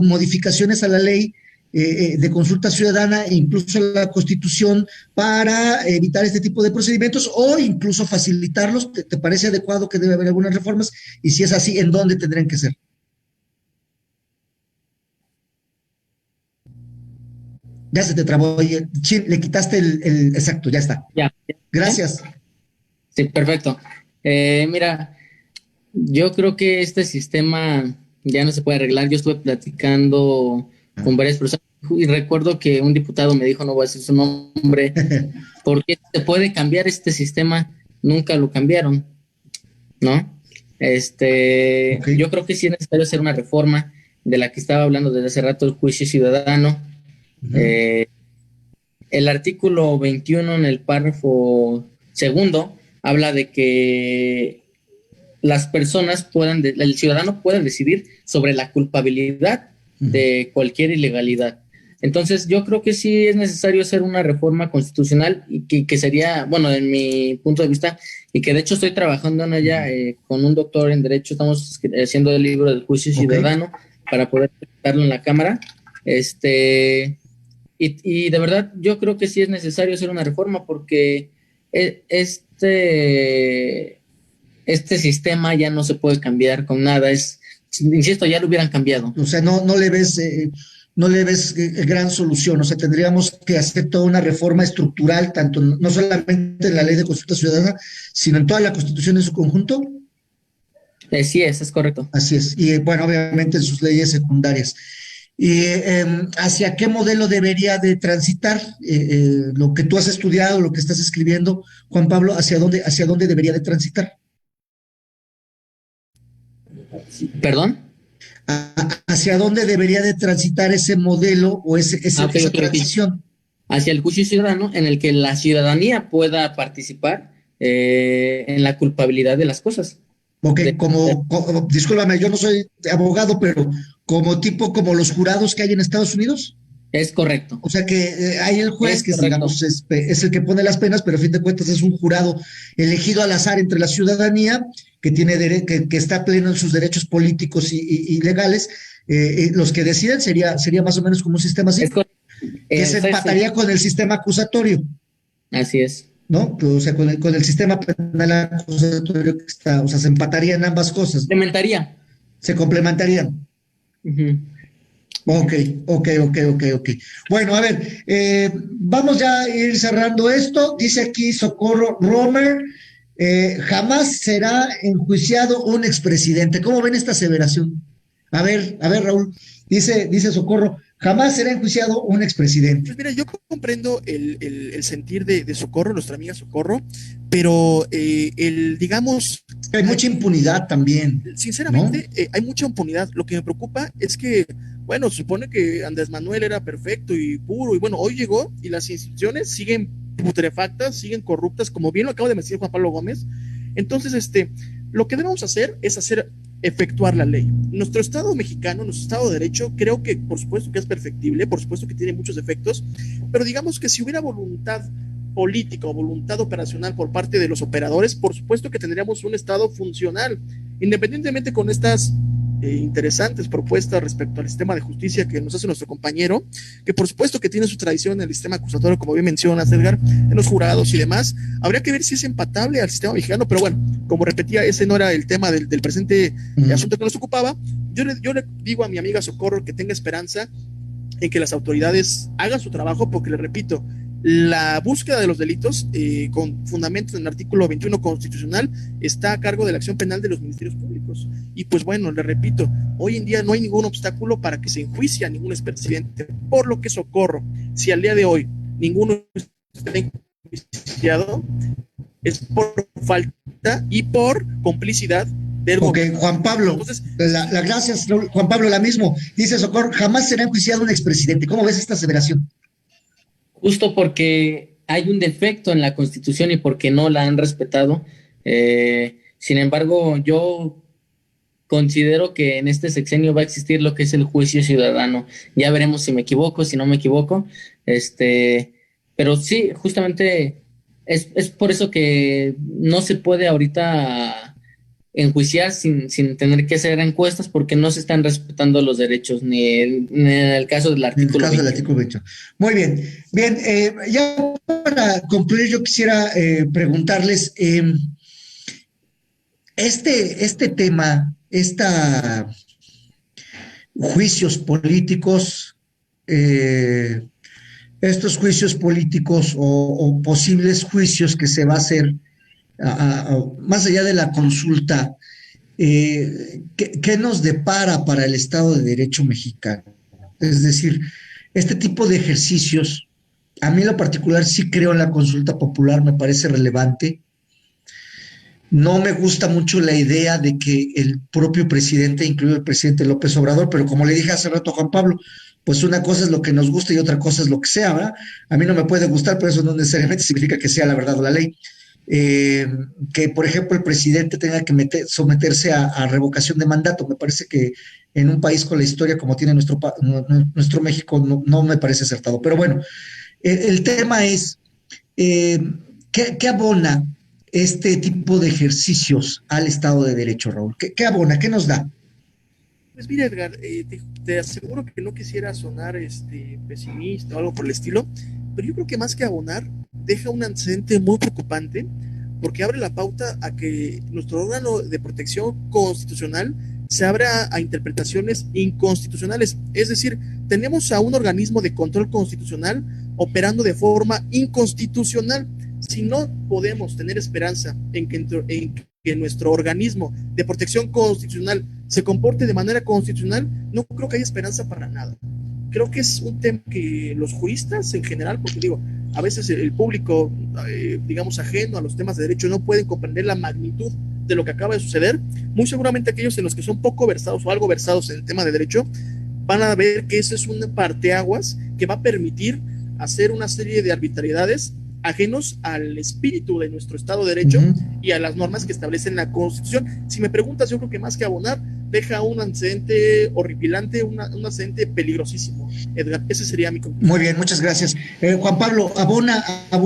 [SPEAKER 2] modificaciones a la ley de consulta ciudadana e incluso la Constitución para evitar este tipo de procedimientos o incluso facilitarlos? ¿Te parece adecuado que debe haber algunas reformas? Y si es así, ¿en dónde tendrían que ser? Ya se te trabó, le quitaste exacto, ya está.
[SPEAKER 4] Ya.
[SPEAKER 2] Gracias.
[SPEAKER 4] Sí, perfecto. Mira, yo creo que este sistema ya no se puede arreglar. Yo estuve platicando con varias personas y recuerdo que un diputado me dijo, no voy a decir su nombre, porque se puede cambiar este sistema, nunca lo cambiaron, ¿no? Okay. Yo creo que sí es necesario hacer una reforma de la que estaba hablando desde hace rato, el juicio ciudadano. Uh-huh. El artículo 21 en el párrafo segundo habla de que las personas el ciudadano puede decidir sobre la culpabilidad de cualquier ilegalidad. Entonces yo creo que sí es necesario hacer una reforma constitucional y que sería, bueno, en mi punto de vista, y que de hecho estoy trabajando en ella con un doctor en Derecho, estamos haciendo el libro del juicio ciudadano para poder presentarlo en la Cámara. Y de verdad yo creo que sí es necesario hacer una reforma porque este sistema ya no se puede cambiar con nada, insisto, ya lo hubieran cambiado.
[SPEAKER 2] O sea, no le ves gran solución. O sea, tendríamos que hacer toda una reforma estructural, tanto no solamente en la ley de consulta ciudadana, sino en toda la Constitución en su conjunto.
[SPEAKER 4] Sí, es correcto.
[SPEAKER 2] Así es. Y bueno, obviamente en sus leyes secundarias. ¿Y hacia qué modelo debería de transitar lo que tú has estudiado, lo que estás escribiendo, Juan Pablo? ¿Hacia dónde debería de transitar?
[SPEAKER 4] ¿Perdón?
[SPEAKER 2] ¿Hacia dónde debería de transitar ese modelo o esa transición?
[SPEAKER 4] Hacia el juicio ciudadano, en el que la ciudadanía pueda participar en la culpabilidad de las cosas.
[SPEAKER 2] Ok, discúlpame, yo no soy abogado, pero como los jurados que hay en Estados Unidos.
[SPEAKER 4] Es correcto.
[SPEAKER 2] O sea que hay el juez
[SPEAKER 4] Es
[SPEAKER 2] que,
[SPEAKER 4] correcto.
[SPEAKER 2] digamos, es el que pone las penas, pero a fin de cuentas es un jurado elegido al azar entre la ciudadanía que que está pleno en sus derechos políticos y legales. Los que deciden sería más o menos como un sistema
[SPEAKER 4] Es
[SPEAKER 2] así,
[SPEAKER 4] correcto.
[SPEAKER 2] que se empataría con el sistema acusatorio,
[SPEAKER 4] Así es.
[SPEAKER 2] ¿no? O sea, con el sistema penal acusatorio que está, o sea, se empatarían ambas cosas,
[SPEAKER 4] Complementaría.
[SPEAKER 2] se complementarían.
[SPEAKER 4] Ujú.
[SPEAKER 2] Ok, ok. Bueno, a ver, vamos ya a ir cerrando esto. Dice aquí Socorro Romer, jamás será enjuiciado un expresidente. ¿Cómo ven esta aseveración? A ver, Raúl, dice Socorro, jamás será enjuiciado un expresidente.
[SPEAKER 3] Pues mira, yo comprendo el sentir de Socorro, nuestra amiga Socorro, pero digamos,
[SPEAKER 2] Hay mucha impunidad también, ¿no?
[SPEAKER 3] sinceramente, hay mucha impunidad. Lo que me preocupa es que, bueno, se supone que Andrés Manuel era perfecto y puro, y bueno, hoy llegó y las instituciones siguen putrefactas, siguen corruptas, como bien lo acaba de decir Juan Pablo Gómez. Entonces, lo que debemos hacer es efectuar la ley. Nuestro Estado mexicano, nuestro Estado de Derecho, creo que por supuesto que es perfectible, por supuesto que tiene muchos defectos, pero digamos que si hubiera voluntad política o voluntad operacional por parte de los operadores, por supuesto que tendríamos un Estado funcional, independientemente con estas interesantes propuestas respecto al sistema de justicia que nos hace nuestro compañero, que por supuesto que tiene su tradición en el sistema acusatorio, como bien mencionas, Edgar, en los jurados y demás. Habría que ver si es empatable al sistema mexicano, pero bueno, como repetía, ese no era el tema del presente asunto que nos ocupaba. Yo le digo a mi amiga Socorro que tenga esperanza en que las autoridades hagan su trabajo, porque le repito, la búsqueda de los delitos con fundamento en el artículo 21 constitucional está a cargo de la acción penal de los ministerios públicos. Y pues bueno, le repito, hoy en día no hay ningún obstáculo para que se enjuicie a ningún expresidente, por lo que Socorro, si al día de hoy ninguno está enjuiciado, es por falta y por complicidad del
[SPEAKER 2] gobierno. Juan Pablo, entonces, gracias, Juan Pablo, la mismo. Dice Socorro, jamás será enjuiciado un expresidente. ¿Cómo ves esta aseveración?
[SPEAKER 4] Justo porque hay un defecto en la Constitución y porque no la han respetado. Sin embargo, yo considero que en este sexenio va a existir lo que es el juicio ciudadano. Ya veremos si me equivoco, si no me equivoco. Pero sí, justamente es por eso que no se puede ahorita enjuiciar sin tener que hacer encuestas, porque no se están respetando los derechos, ni en el caso del artículo
[SPEAKER 2] 20. Muy bien, ya para concluir yo quisiera preguntarles, este tema, juicios políticos, estos juicios políticos o posibles juicios que se va a hacer más allá de la consulta, ¿qué nos depara para el Estado de Derecho mexicano? Es decir, este tipo de ejercicios, a mí en lo particular sí creo en la consulta popular, me parece relevante. No me gusta mucho la idea de que el propio presidente, incluido el presidente López Obrador, pero como le dije hace rato a Juan Pablo, pues una cosa es lo que nos gusta y otra cosa es lo que sea, ¿verdad? A mí no me puede gustar, pero eso no necesariamente significa que sea la verdad o la ley. Que por ejemplo el presidente tenga que someterse a revocación de mandato. Me parece que en un país con la historia como tiene nuestro México no me parece acertado. Pero bueno, el tema es, ¿qué abona este tipo de ejercicios al Estado de Derecho, Raúl? ¿Qué abona? ¿Qué nos da?
[SPEAKER 3] Pues mira, Edgar, te aseguro que no quisiera sonar pesimista o algo por el estilo, pero yo creo que más que abonar, deja un antecedente muy preocupante, porque abre la pauta a que nuestro órgano de protección constitucional se abra a interpretaciones inconstitucionales. Es decir, tenemos a un organismo de control constitucional operando de forma inconstitucional. Si no podemos tener esperanza en que nuestro organismo de protección constitucional se comporte de manera constitucional, no creo que haya esperanza para nada. Creo que es un tema que los juristas en general, porque digo, a veces el público, digamos, ajeno a los temas de derecho, no pueden comprender la magnitud de lo que acaba de suceder. Muy seguramente aquellos en los que son poco versados o algo versados en el tema de derecho van a ver que ese es un parteaguas que va a permitir hacer una serie de arbitrariedades ajenos al espíritu de nuestro Estado de Derecho y a las normas que establecen la Constitución. Si me preguntas, yo creo que más que abonar, deja un antecedente horripilante, un antecedente peligrosísimo. Edgar, ese sería mi conclusión.
[SPEAKER 2] Muy bien, muchas gracias. Juan Pablo, ¿abona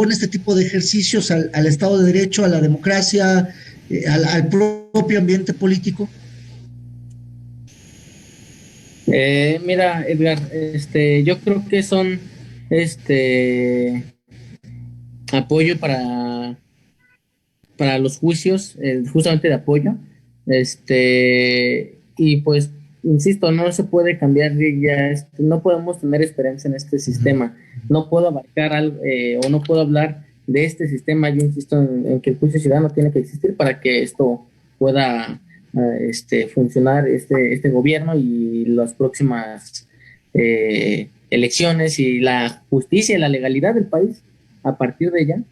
[SPEAKER 2] este tipo de ejercicios al Estado de Derecho, a la democracia, al propio ambiente político?
[SPEAKER 4] Mira, Edgar, yo creo que son apoyo para los juicios, justamente de apoyo, y pues, insisto, no se puede cambiar ya, no podemos tener esperanza en este sistema, no puedo abarcar algo, o no puedo hablar de este sistema. Yo insisto en que el juicio ciudadano tiene que existir para que esto pueda funcionar, este gobierno y las próximas elecciones, y la justicia y la legalidad del país a partir de ella.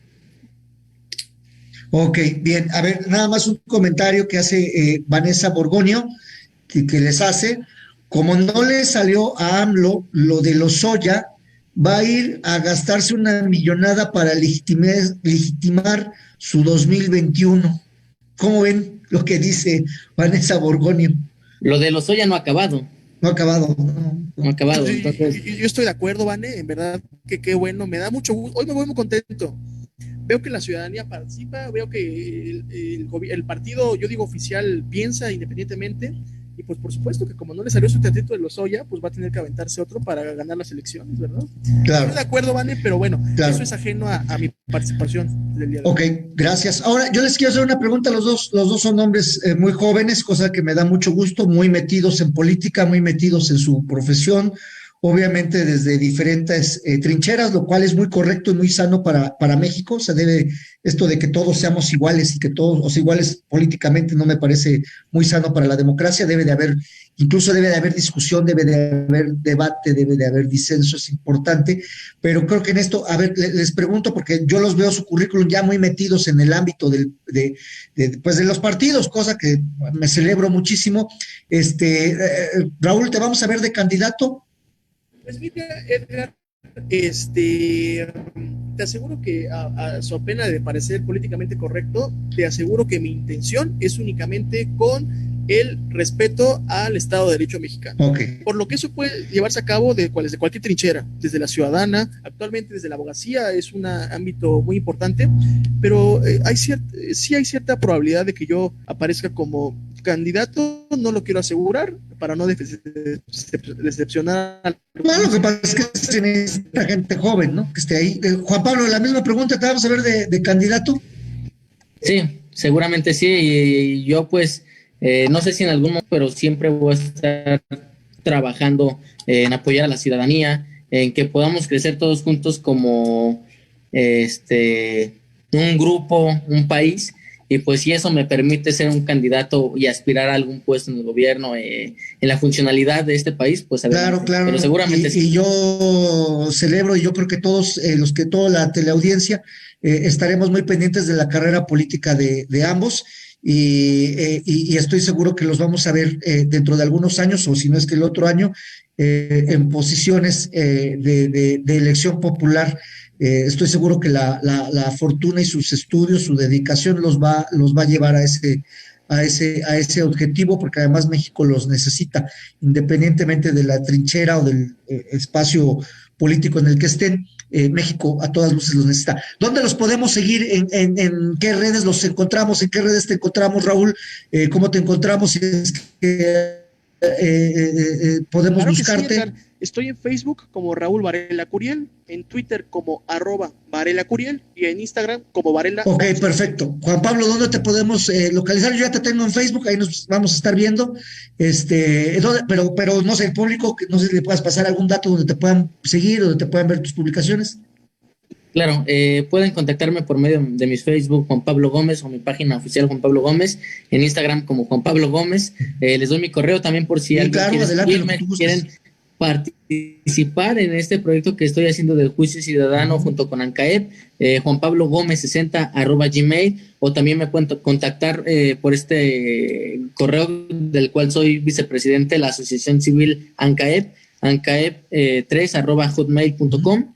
[SPEAKER 2] Ok, bien. A ver, nada más un comentario que hace Vanessa Borgonio, que les hace. Como no le salió a AMLO lo de Lozoya, va a ir a gastarse una millonada para legitimar su 2021. ¿Cómo ven lo que dice Vanessa Borgonio?
[SPEAKER 4] Lo de Lozoya no ha acabado.
[SPEAKER 2] No ha acabado.
[SPEAKER 4] No ha acabado. Entonces,
[SPEAKER 3] yo estoy de acuerdo, Vane, en verdad que qué bueno, me da mucho gusto. Hoy me voy muy contento. Veo que la ciudadanía participa, veo que el partido, yo digo oficial, piensa independientemente, y pues por supuesto que como no le salió su teatrito de Lozoya, pues va a tener que aventarse otro para ganar las elecciones, ¿verdad?
[SPEAKER 2] Claro.
[SPEAKER 3] Estoy de acuerdo, Vane, pero bueno,
[SPEAKER 2] claro.
[SPEAKER 3] Eso es ajeno a mi participación del día de hoy.
[SPEAKER 2] Ok, gracias. Ahora, yo les quiero hacer una pregunta. Los dos son hombres muy jóvenes, cosa que me da mucho gusto, muy metidos en política, muy metidos en su profesión, obviamente desde diferentes trincheras, lo cual es muy correcto y muy sano para México. Se debe esto de que todos seamos iguales y que todos, o sea, iguales políticamente, no me parece muy sano para la democracia. Incluso debe de haber discusión, debe de haber debate, debe de haber disenso, es importante. Pero creo que en esto, a ver, les pregunto, porque yo los veo su currículum ya muy metidos en el ámbito de los partidos, cosa que me celebro muchísimo. Raúl, ¿te vamos a ver de candidato?
[SPEAKER 3] Pues mira, Edgar, te aseguro que a su pena de parecer políticamente correcto, te aseguro que mi intención es únicamente con el respeto al Estado de Derecho mexicano.
[SPEAKER 2] Okay.
[SPEAKER 3] Por lo que eso puede llevarse a cabo desde cualquier trinchera, desde la ciudadana, actualmente desde la abogacía es un ámbito muy importante, pero sí hay cierta probabilidad de que yo aparezca como candidato, no lo quiero asegurar para no decepcionar.
[SPEAKER 2] No, lo que pasa es que se necesita gente joven, ¿no? Que esté ahí. Juan Pablo, la misma pregunta, ¿te vamos a ver de candidato?
[SPEAKER 4] Sí, seguramente sí, y yo pues no sé si en algún momento, pero siempre voy a estar trabajando en apoyar a la ciudadanía, en que podamos crecer todos juntos como un grupo, un país. Y pues si eso me permite ser un candidato y aspirar a algún puesto en el gobierno, en la funcionalidad de este país, pues adelante.
[SPEAKER 2] Claro.
[SPEAKER 4] Pero seguramente
[SPEAKER 2] y yo celebro, y yo creo que todos, toda la teleaudiencia, estaremos muy pendientes de la carrera política de ambos, y estoy seguro que los vamos a ver dentro de algunos años, o si no es que el otro año, en posiciones de elección popular. Estoy seguro que la fortuna y sus estudios, su dedicación los va a llevar a ese objetivo, porque además México los necesita, independientemente de la trinchera o del espacio político en el que estén. México a todas luces los necesita. ¿Dónde los podemos seguir? ¿En qué redes los encontramos? ¿En qué redes te encontramos, Raúl? ¿Cómo te encontramos? Si es que podemos
[SPEAKER 3] claro
[SPEAKER 2] buscarte.
[SPEAKER 3] Sí, estoy en Facebook como Raúl Varela Curiel, en Twitter como @Varela Curiel y en Instagram como Varela.
[SPEAKER 2] Ok, perfecto. Juan Pablo, ¿dónde te podemos localizar? Yo ya te tengo en Facebook, ahí nos vamos a estar viendo. Pero no sé, el público, no sé si le puedas pasar algún dato donde te puedan seguir, donde te puedan ver tus publicaciones.
[SPEAKER 4] Claro, pueden contactarme por medio de mis Facebook Juan Pablo Gómez o mi página oficial Juan Pablo Gómez, en Instagram como Juan Pablo Gómez. Les doy mi correo también por si alguien quiere seguirme, quieren participar en este proyecto que estoy haciendo del juicio ciudadano junto con ANCAEP, Juan Pablo Gómez 60 @gmail, o también me pueden contactar por este correo del cual soy vicepresidente de la Asociación Civil ANCAEP, ANCAEP 3 @hotmail.com.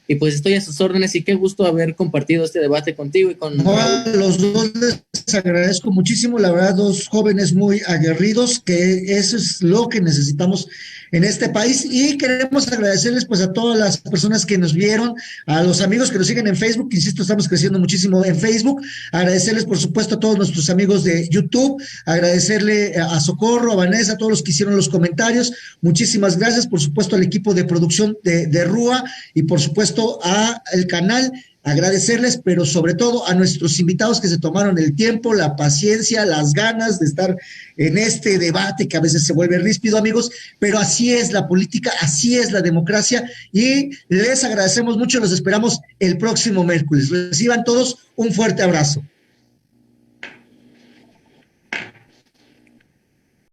[SPEAKER 4] y pues estoy a sus órdenes y qué gusto haber compartido este debate contigo y con...
[SPEAKER 2] No, a los dos les agradezco muchísimo, la verdad, dos jóvenes muy aguerridos, que eso es lo que necesitamos en este país, y queremos agradecerles pues a todas las personas que nos vieron, a los amigos que nos siguen en Facebook, insisto, estamos creciendo muchísimo en Facebook, agradecerles por supuesto a todos nuestros amigos de YouTube, agradecerle a Socorro, a Vanessa, a todos los que hicieron los comentarios, muchísimas gracias, por supuesto al equipo de producción de RUA y por supuesto al canal. Agradecerles, pero sobre todo a nuestros invitados que se tomaron el tiempo, la paciencia, las ganas de estar en este debate que a veces se vuelve ríspido, amigos, pero así es la política, así es la democracia, y les agradecemos mucho, los esperamos el próximo miércoles. Reciban todos un fuerte abrazo.